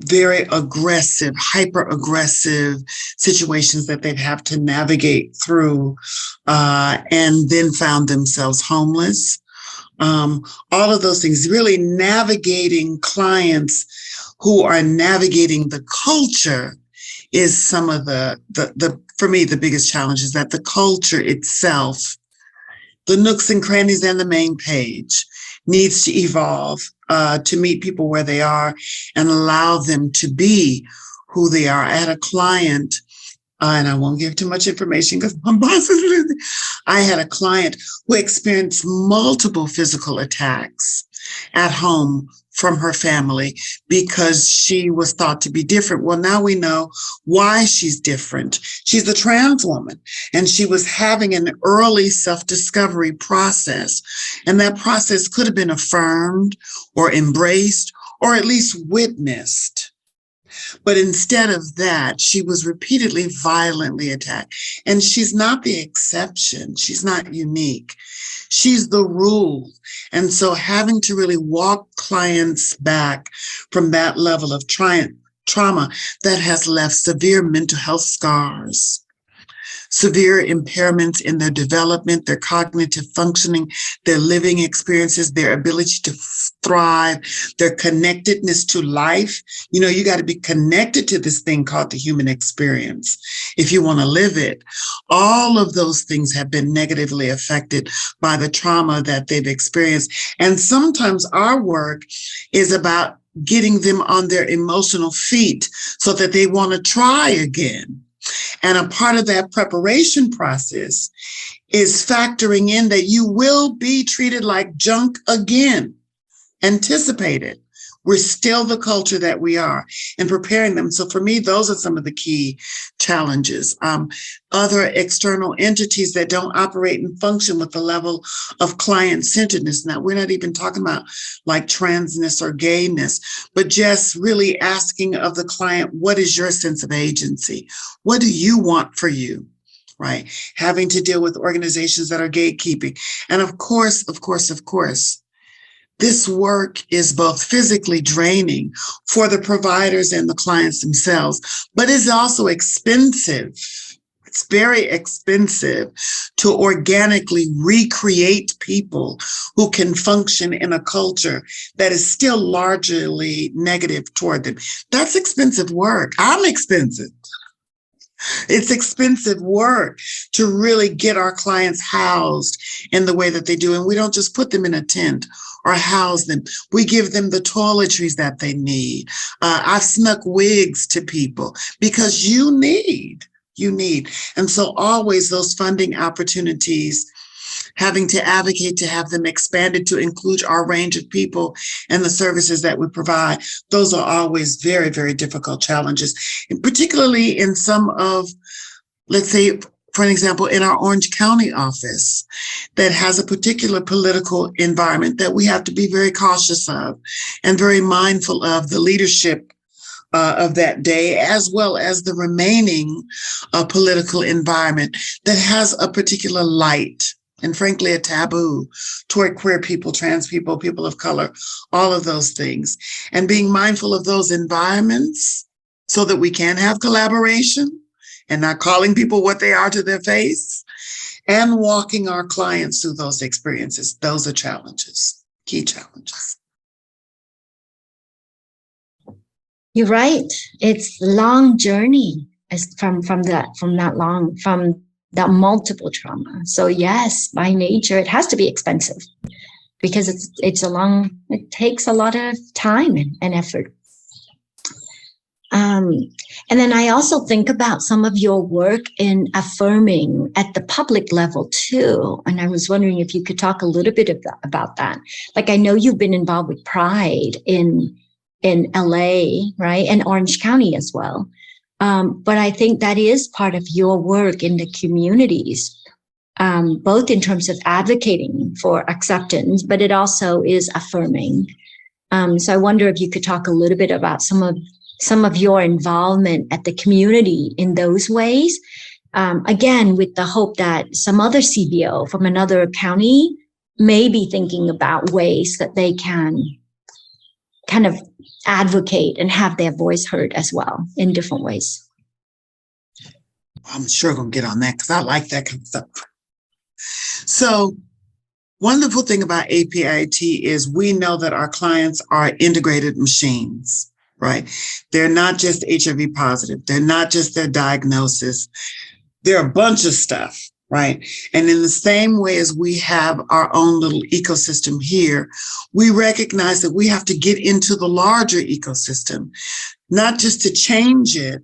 very aggressive, hyper-aggressive situations that they'd have to navigate through, and then found themselves homeless. All of those things, really navigating clients who are navigating the culture is some of the for me, the biggest challenge is that the culture itself, the nooks and crannies and the main page, needs to evolve to meet people where they are and allow them to be who they are. I had a client, and I won't give too much information because my boss is, I had a client who experienced multiple physical attacks at home from her family because she was thought to be different. Well, now we know why she's different. She's a trans woman, and she was having an early self-discovery process. And that process could have been affirmed or embraced or at least witnessed. But instead of that, she was repeatedly violently attacked. And she's not the exception. She's not unique. She's the rule. And so having to really walk clients back from that level of trauma that has left severe mental health scars. severe impairments in their development, their cognitive functioning, their living experiences, their ability to thrive, their connectedness to life. You know, you got to be connected to this thing called the human experience if you want to live it. All of those things have been negatively affected by the trauma that they've experienced. And sometimes our work is about getting them on their emotional feet so that they want to try again. And a part of that preparation process is factoring in that you will be treated like junk again. Anticipate it. We're still the culture that we are, and preparing them. So for me, those are some of the key challenges. Other external entities that don't operate and function with the level of client-centeredness. Now, we're not even talking about like transness or gayness, but just really asking of the client, what is your sense of agency? What do you want for you? Right? Having to deal with organizations that are gatekeeping. And of course, this work is both physically draining for the providers and the clients themselves, but it's also expensive. It's very expensive to organically recreate people who can function in a culture that is still largely negative toward them. That's expensive work. I'm expensive. It's expensive work to really get our clients housed in the way that they do. And we don't just put them in a tent or house them. We give them the toiletries that they need. I've snuck wigs to people because you need. And so always those funding opportunities, having to advocate to have them expanded to include our range of people and the services that we provide, those are always very, very difficult challenges. And particularly in some of, let's say, for an example, in our Orange County office that has a particular political environment that we have to be very cautious of and very mindful of the leadership of that day, as well as the remaining political environment that has a particular light and frankly a taboo toward queer people, trans people, people of color, all of those things. And being mindful of those environments so that we can have collaboration and not calling people what they are to their face, and walking our clients through those experiences. Those are challenges, key challenges. You're right. It's a long journey from that multiple trauma. So yes, by nature, it has to be expensive because it takes a lot of time and effort. And then I also think about some of your work in affirming at the public level too. And I was wondering if you could talk a little bit about that. Like, I know you've been involved with Pride in LA, right? And Orange County as well. But I think that is part of your work in the communities, both in terms of advocating for acceptance, but it also is affirming. So I wonder if you could talk a little bit about some of your involvement at the community in those ways. Again, with the hope that some other CBO from another county may be thinking about ways that they can kind of advocate and have their voice heard as well in different ways. I'm sure going to get on that because I like that kind of stuff. So, wonderful thing about APAIT is we know that our clients are integrated machines, right? They're not just HIV positive. They're not just their diagnosis. They're a bunch of stuff, right? And in the same way as we have our own little ecosystem here, we recognize that we have to get into the larger ecosystem, not just to change it,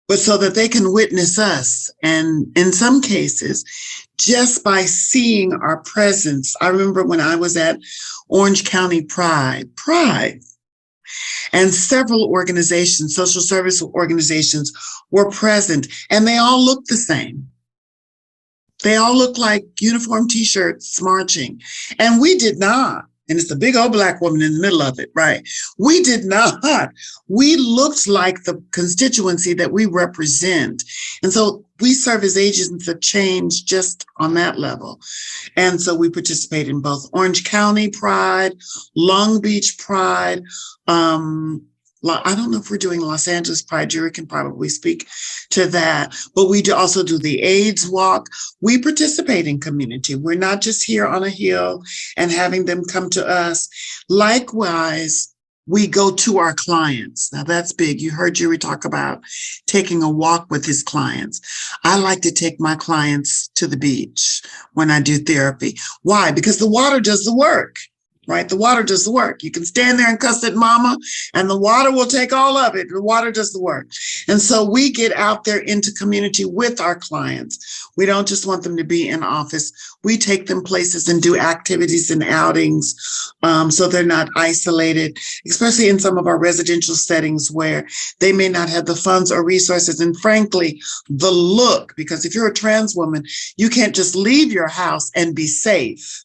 but so that they can witness us. And in some cases, just by seeing our presence. I remember when I was at Orange County Pride, and several organizations, social service organizations were present, and they all looked the same. They all looked like uniform T-shirts marching, and we did not. And it's a big old Black woman in the middle of it, right? We did not. We looked like the constituency that we represent. And so we serve as agents of change just on that level. And so we participate in both Orange County Pride, Long Beach Pride, I don't know if we're doing Los Angeles Pride. Jury can probably speak to that. But we do also do the AIDS walk. We participate in community. We're not just here on a hill and having them come to us. Likewise, we go to our clients. Now that's big. You heard Jury talk about taking a walk with his clients. I like to take my clients to the beach when I do therapy. Why? Because the water does the work. Right? The water does the work. You can stand there and cuss at mama and the water will take all of it. The water does the work. And so we get out there into community with our clients. We don't just want them to be in office. We take them places and do activities and outings so they're not isolated, especially in some of our residential settings where they may not have the funds or resources. And frankly, the look, because if you're a trans woman, you can't just leave your house and be safe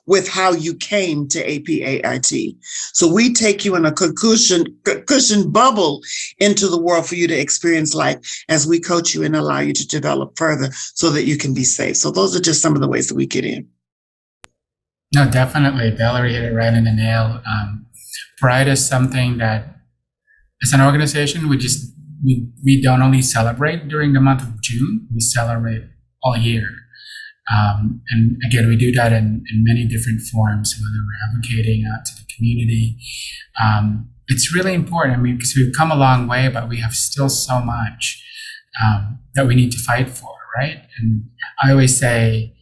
with how you came to APAIT. So we take you in a cushion bubble into the world for you to experience life as we coach you and allow you to develop further so that you can be safe. So those are just some of the ways that we get in. No, definitely. Valerie hit it right in the nail. Pride is something that, as an organization, we don't only celebrate during the month of June, we celebrate all year. And again, we do that in many different forms, whether we're advocating out to the community. It's really important, I mean, because we've come a long way, but we have still so much that we need to fight for, right? And I always say,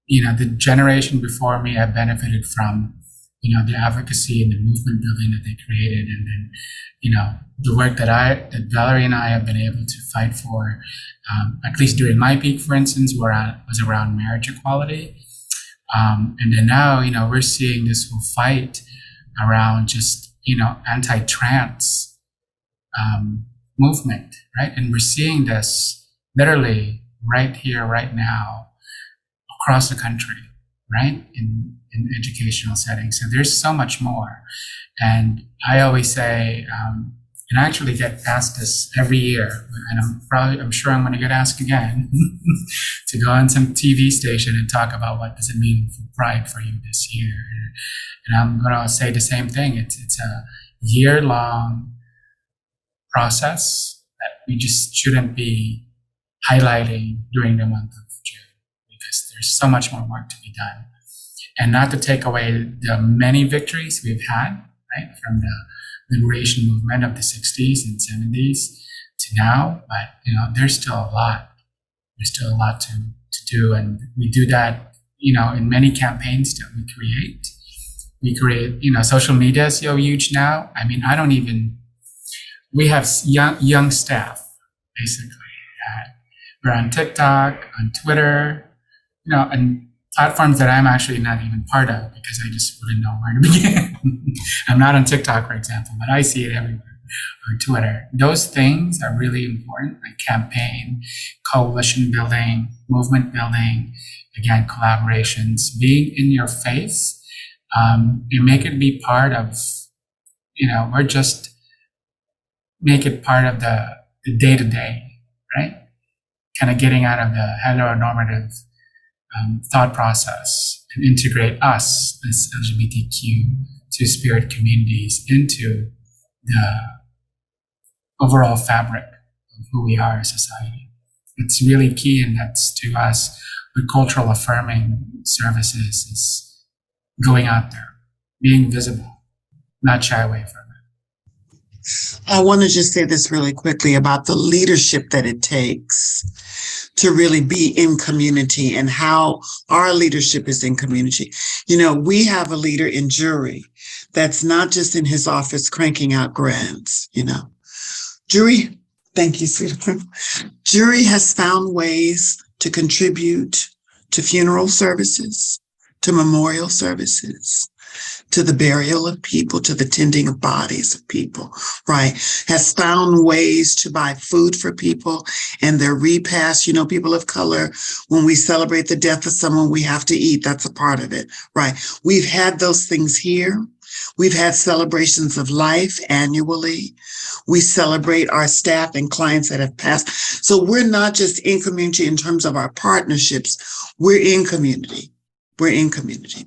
the generation before me have benefited from, the advocacy and the movement building that they created. And then, the work that Valerie and I have been able to fight for, at least during my peak, for instance, was around marriage equality. And then now, we're seeing this whole fight around just, anti-trans movement, right? And we're seeing this literally right here, right now, across the country, right? In educational settings. So there's so much more. And I always say, and I actually get asked this every year, and I'm sure I'm going to get asked again to go on some TV station and talk about what does it mean for Pride for you this year. And I'm going to say the same thing. It's a year-long process that we just shouldn't be highlighting during the month of June, because there's so much more work to be done. And not to take away the many victories we've had, right, from the liberation movement of the 60s and 70s to now, but there's still a lot. There's still a lot to do, and we do that, in many campaigns that we create. We create, social media is so huge now. I mean, we have young staff basically. We're on TikTok, on Twitter, and platforms that I'm actually not even part of because I just wouldn't know where to begin. I'm not on TikTok, for example, but I see it everywhere, or Twitter. Those things are really important, like campaign, coalition building, movement building, again, collaborations, being in your face. You make it be part of, make it part of the day-to-day, right? Kind of getting out of the heteronormative thought process and integrate us as LGBTQ two-spirit communities into the overall fabric of who we are as a society. It's really key, and that's to us what cultural affirming services is going out there, being visible, not shy away from it. I want to just say this really quickly about the leadership that it takes to really be in community and how our leadership is in community. We have a leader in Jury that's not just in his office cranking out grants, Jury, thank you, sweetheart. Jury has found ways to contribute to funeral services, to memorial services, to the burial of people, to the tending of bodies of people, right? Has found ways to buy food for people and their repast. People of color, when we celebrate the death of someone, we have to eat. That's a part of it, right? We've had those things here. We've had celebrations of life annually. We celebrate our staff and clients that have passed. So we're not just in community in terms of our partnerships. We're in community. We're in community.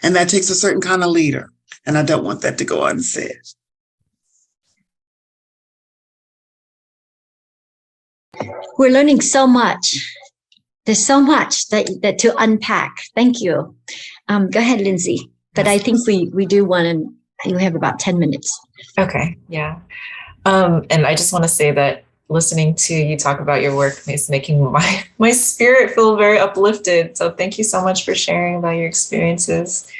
And that takes a certain kind of leader. And I don't want that to go unsaid. We're learning so much. There's so much that to unpack. Thank you. Go ahead, Lindsey. But I think we do want to, you have about 10 minutes. Okay, yeah. And I just want to say that listening to you talk about your work is making my spirit feel very uplifted. So thank you so much for sharing about your experiences.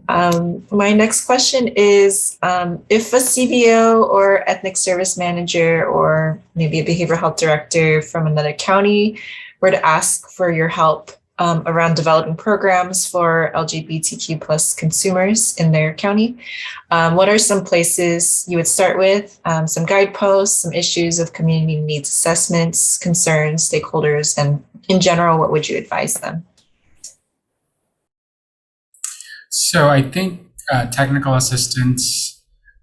My next question is, if a CBO or ethnic service manager or maybe a behavioral health director from another county were to ask for your help around developing programs for LGBTQ plus consumers in their county, what are some places you would start with? Some guideposts, some issues of community needs assessments, concerns, stakeholders, and in general, what would you advise them? So I think technical assistance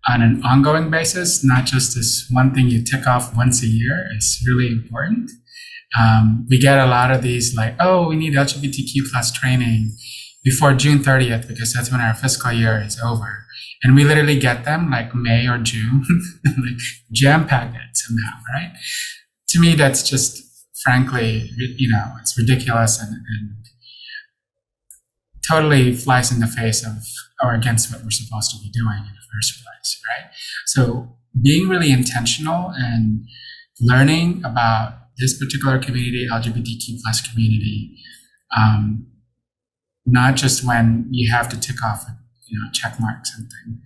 on an ongoing basis, not just this one thing you tick off once a year, is really important. We get a lot of these like, oh, we need LGBTQ plus training before June 30th because that's when our fiscal year is over. And we literally get them like May or June, like jam-packed it somehow, right? To me, that's just, frankly, it's ridiculous and totally flies in the face of or against what we're supposed to be doing in the first place, right? So being really intentional and learning about this particular community, LGBTQ plus community, not just when you have to tick off, check mark something.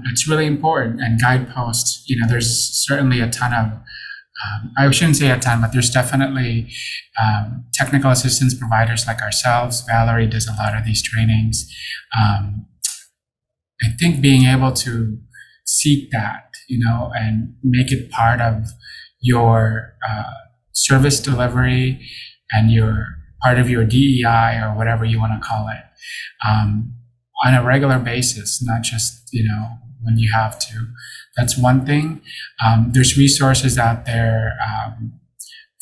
It's really important. And guideposts, there's certainly a ton of, I shouldn't say a ton, but there's definitely technical assistance providers like ourselves. Valerie does a lot of these trainings. I think being able to seek that, and make it part of your service delivery and your part of your DEI or whatever you want to call it, on a regular basis, not just, when you have to. That's one thing. There's resources out there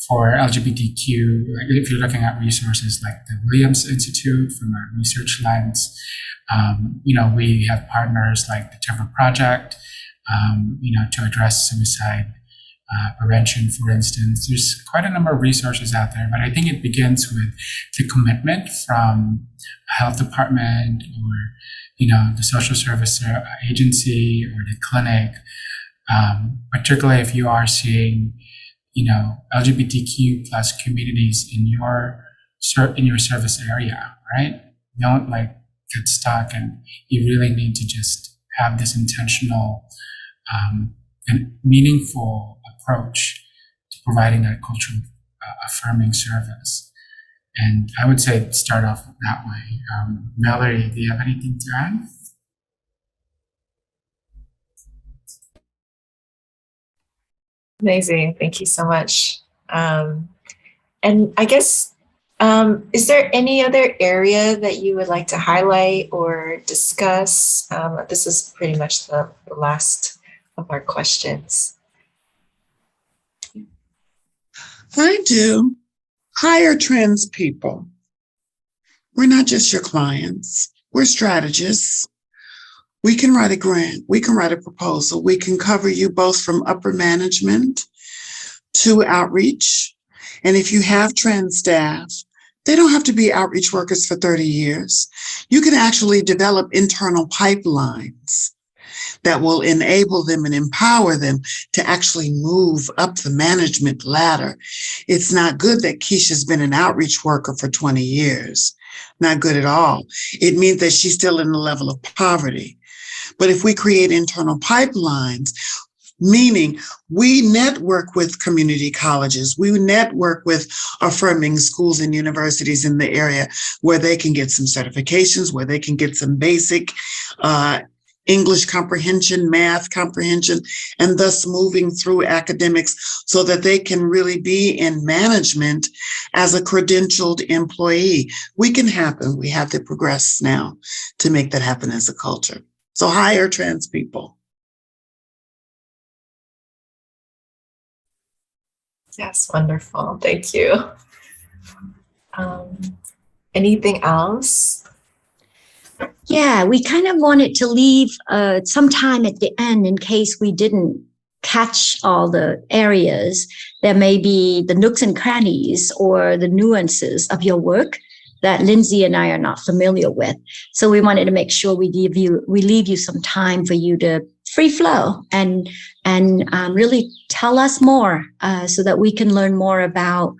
for LGBTQ. If you're looking at resources like the Williams Institute from a research lens, we have partners like the Trevor Project, to address suicide prevention, for instance. There's quite a number of resources out there, but I think it begins with the commitment from a health department or, the social service agency or the clinic, particularly if you are seeing, LGBTQ plus communities in your service area, right? Don't get stuck, and you really need to just have this intentional and meaningful approach to providing that cultural affirming service. And I would say start off that way. Valerie, do you have anything to add? Amazing. Thank you so much. And I guess, is there any other area that you would like to highlight or discuss? This is pretty much the last of our questions. I do. Hire trans people. We're not just your clients. We're strategists. We can write a grant. We can write a proposal. We can cover you both from upper management to outreach. And if you have trans staff, they don't have to be outreach workers for 30 years. You can actually develop internal pipelines that will enable them and empower them to actually move up the management ladder. It's not good that Keisha's been an outreach worker for 20 years. Not good at all. It means that she's still in the level of poverty. But if we create internal pipelines, meaning we network with community colleges, we network with affirming schools and universities in the area where they can get some certifications, where they can get some basic English comprehension, math comprehension, and thus moving through academics so that they can really be in management as a credentialed employee. We can happen. We have to progress now to make that happen as a culture. So hire trans people. Yes, wonderful. Thank you. Anything else? Yeah, we kind of wanted to leave some time at the end in case we didn't catch all the areas, there may be the nooks and crannies or the nuances of your work that Lindsey and I are not familiar with. So we wanted to make sure we leave you some time for you to free flow and really tell us more so that we can learn more about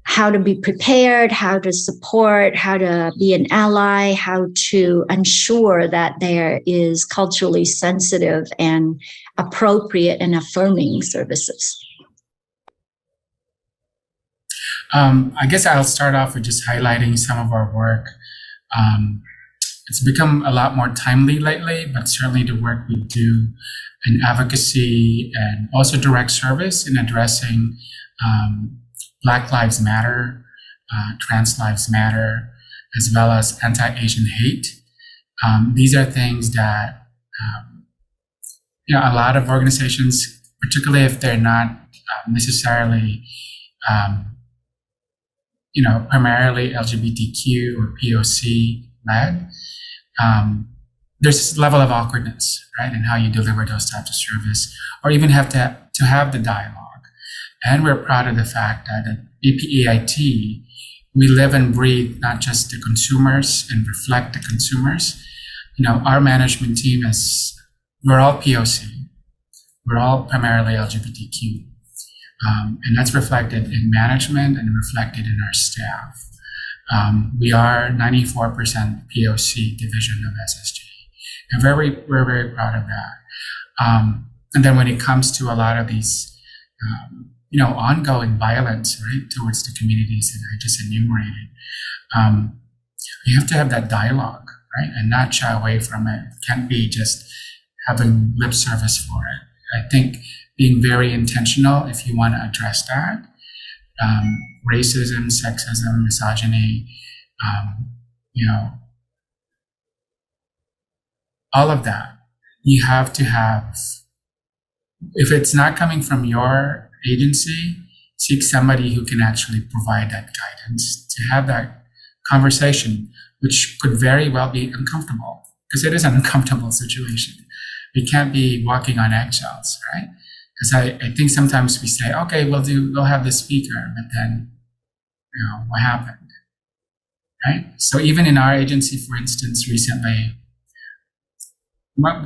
how to be prepared, how to support, how to be an ally, how to ensure that there is culturally sensitive and appropriate and affirming services. I guess I'll start off with just highlighting some of our work. It's become a lot more timely lately, but certainly the work we do in advocacy and also direct service in addressing Black Lives Matter, Trans Lives Matter, as well as anti-Asian hate. These are things that a lot of organizations, particularly if they're not necessarily primarily LGBTQ or POC led, there's this level of awkwardness, right, in how you deliver those types of service, or even have to have the dialogue. And we're proud of the fact that at APAIT, we live and breathe not just the consumers and reflect the consumers. Our management team we're all POC. We're all primarily LGBTQ. And that's reflected in management and reflected in our staff. We are 94% POC division of SSG. And we're very proud of that. And then when it comes to a lot of these, ongoing violence, right, towards the communities that I just enumerated, you have to have that dialogue, right, and not shy away from it. It can't be just having lip service for it. I think being very intentional if you want to address that, racism, sexism, misogyny, all of that, you have to have, if it's not coming from your agency, seek somebody who can actually provide that guidance to have that conversation, which could very well be uncomfortable, because it is an uncomfortable situation. We can't be walking on eggshells, right? Because I think sometimes we say, okay, we'll have the speaker, but then, what happened, right? So even in our agency, for instance, recently,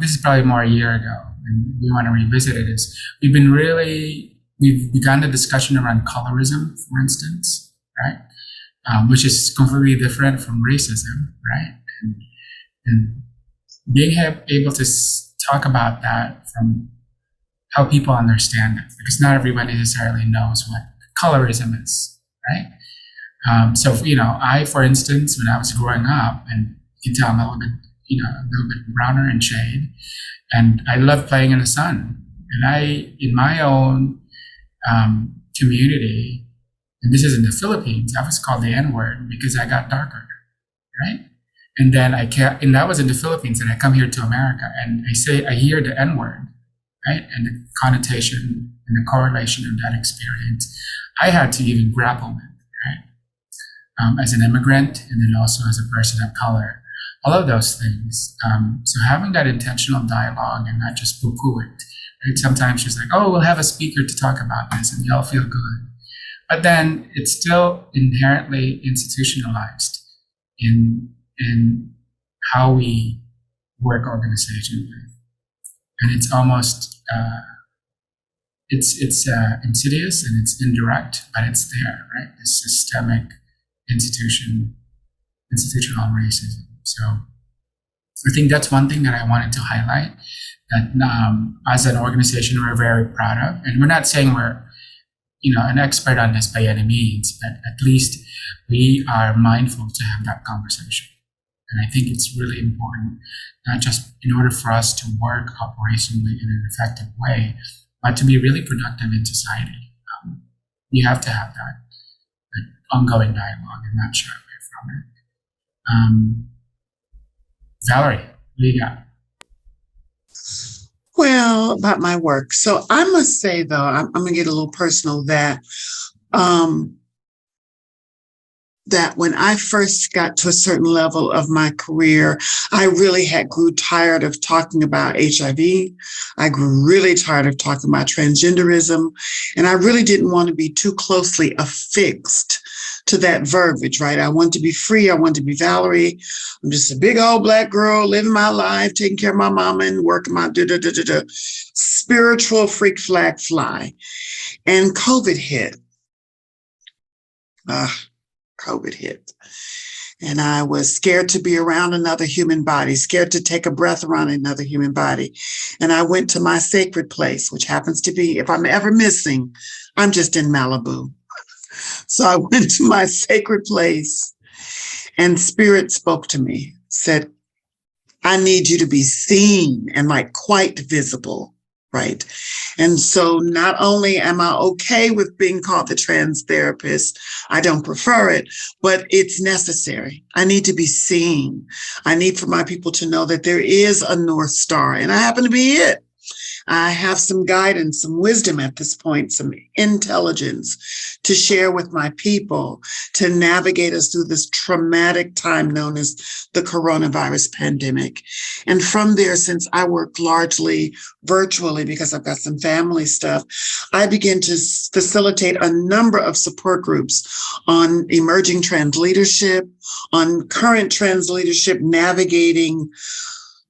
this is probably more a year ago, and we want to revisit it, is we've begun the discussion around colorism, for instance, right? Which is completely different from racism, right? And being able to talk about that from how people understand it, because not everybody necessarily knows what colorism is, right? So, I, for instance, when I was growing up, and you can tell I'm a little bit browner in shade, and I love playing in the sun. And in my own community, and this is in the Philippines, I was called the N-word because I got darker, right? And then and that was in the Philippines, and I come here to America, and I hear the N-word, right? And the connotation and the correlation of that experience, I had to even grapple with, right? As an immigrant, and then also as a person of color, all of those things. So having that intentional dialogue and not just poo-poo it, right? Sometimes she's like, oh, we'll have a speaker to talk about this, and we all feel good. But then it's still inherently institutionalized in how we work organizationally. And it's almost, it's insidious and it's indirect, but it's there, right? This systemic institutional racism. So I think that's one thing that I wanted to highlight, that as an organization, we're very proud of. And we're not saying we're, an expert on this by any means, but at least we are mindful to have that conversation. And I think it's really important, not just in order for us to work operationally in an effective way, but to be really productive in society. You have to have that ongoing dialogue and not shy away from it. Valerie, what do you got? Well, about my work. So I must say, though, I'm going to get a little personal, that that when I first got to a certain level of my career, I really grew tired of talking about HIV. I grew really tired of talking about transgenderism. And I really didn't want to be too closely affixed to that verbiage, right? I want to be free. I want to be Valerie. I'm just a big old Black girl living my life, taking care of my mama and working my spiritual freak flag fly. And COVID hit. COVID hit. And I was scared to be around another human body, scared to take a breath around another human body. And I went to my sacred place, which happens to be, if I'm ever missing, I'm just in Malibu. So I went to my sacred place and Spirit spoke to me, said, I need you to be seen and like quite visible. Right. And so not only am I okay with being called the trans therapist, I don't prefer it, but it's necessary. I need to be seen. I need for my people to know that there is a North Star and I happen to be it. I have some guidance, some wisdom at this point, some intelligence to share with my people to navigate us through this traumatic time known as the coronavirus pandemic. And from there, since I work largely virtually because I've got some family stuff, I begin to facilitate a number of support groups on emerging trans leadership, on current trans leadership, navigating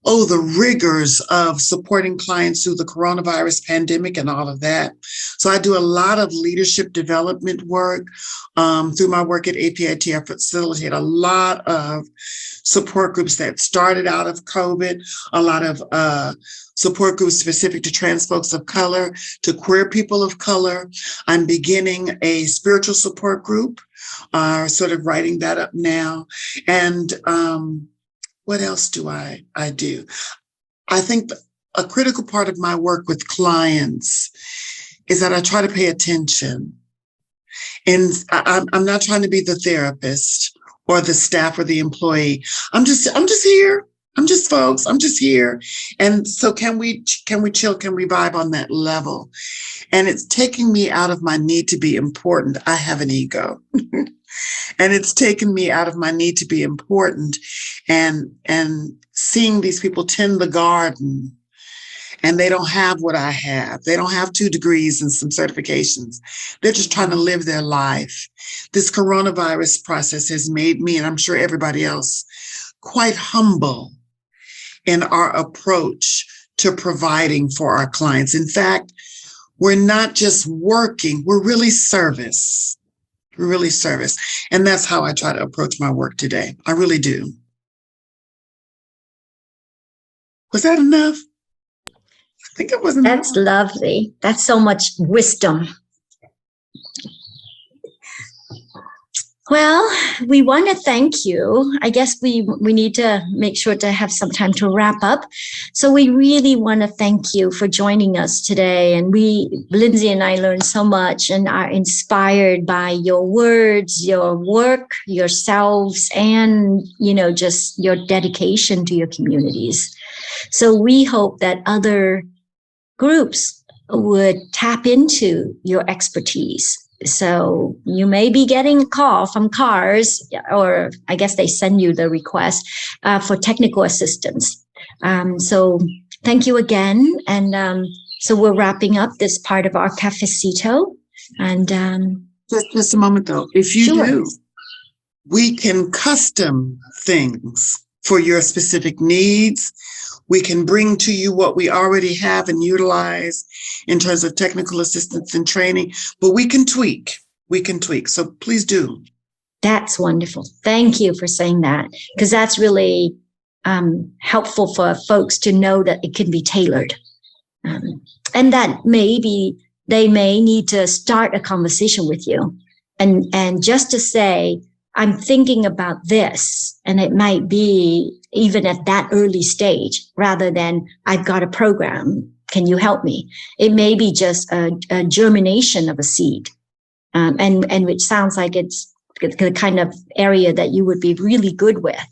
the rigors of supporting clients through the coronavirus pandemic and all of that. So I do a lot of leadership development work. Through my work at APAIT, I facilitate a lot of support groups that started out of COVID, a lot of support groups specific to trans folks of color, to queer people of color. I'm beginning a spiritual support group, sort of writing that up now. And what else do I do? I think a critical part of my work with clients is that I try to pay attention. And I'm not trying to be the therapist or the staff or the employee. I'm just here. I'm just folks. I'm just here. And so can we chill? Can we vibe on that level? And it's taking me out of my need to be important. I have an ego. And it's taken me out of my need to be important and seeing these people tend the garden and they don't have what I have. They don't have 2 degrees and some certifications. They're just trying to live their life. This coronavirus process has made me, and I'm sure everybody else, quite humble in our approach to providing for our clients. In fact, we're not just working, we're really service. Really service. And that's how I try to approach my work today. I really do. Was that enough? I think it was enough. That's lovely. That's so much wisdom. Well, we want to thank you. I guess we need to make sure to have some time to wrap up. So we really want to thank you for joining us today. And Lindsey and I learned so much and are inspired by your words, your work, yourselves, and, just your dedication to your communities. So we hope that other groups would tap into your expertise. So you may be getting a call from CARS, or I guess they send you the request for technical assistance. So thank you again. And so we're wrapping up this part of our Cafecito. And just a moment though. If you sure. do, we can custom things for your specific needs. We can bring to you what we already have and utilize in terms of technical assistance and training, but we can tweak. So please do. That's wonderful. Thank you for saying that, because that's really helpful for folks to know that it can be tailored. And that maybe they may need to start a conversation with you and just to say, I'm thinking about this, and it might be even at that early stage, rather than I've got a program. Can you help me? It may be just a germination of a seed, and which sounds like it's the kind of area that you would be really good with,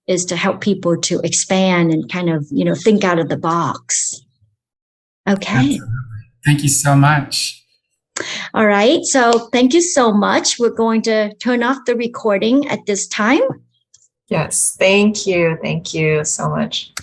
is to help people to expand and kind of think out of the box. Okay. Absolutely. Thank you so much. All right. So thank you so much. We're going to turn off the recording at this time. Yes, thank you. Thank you so much.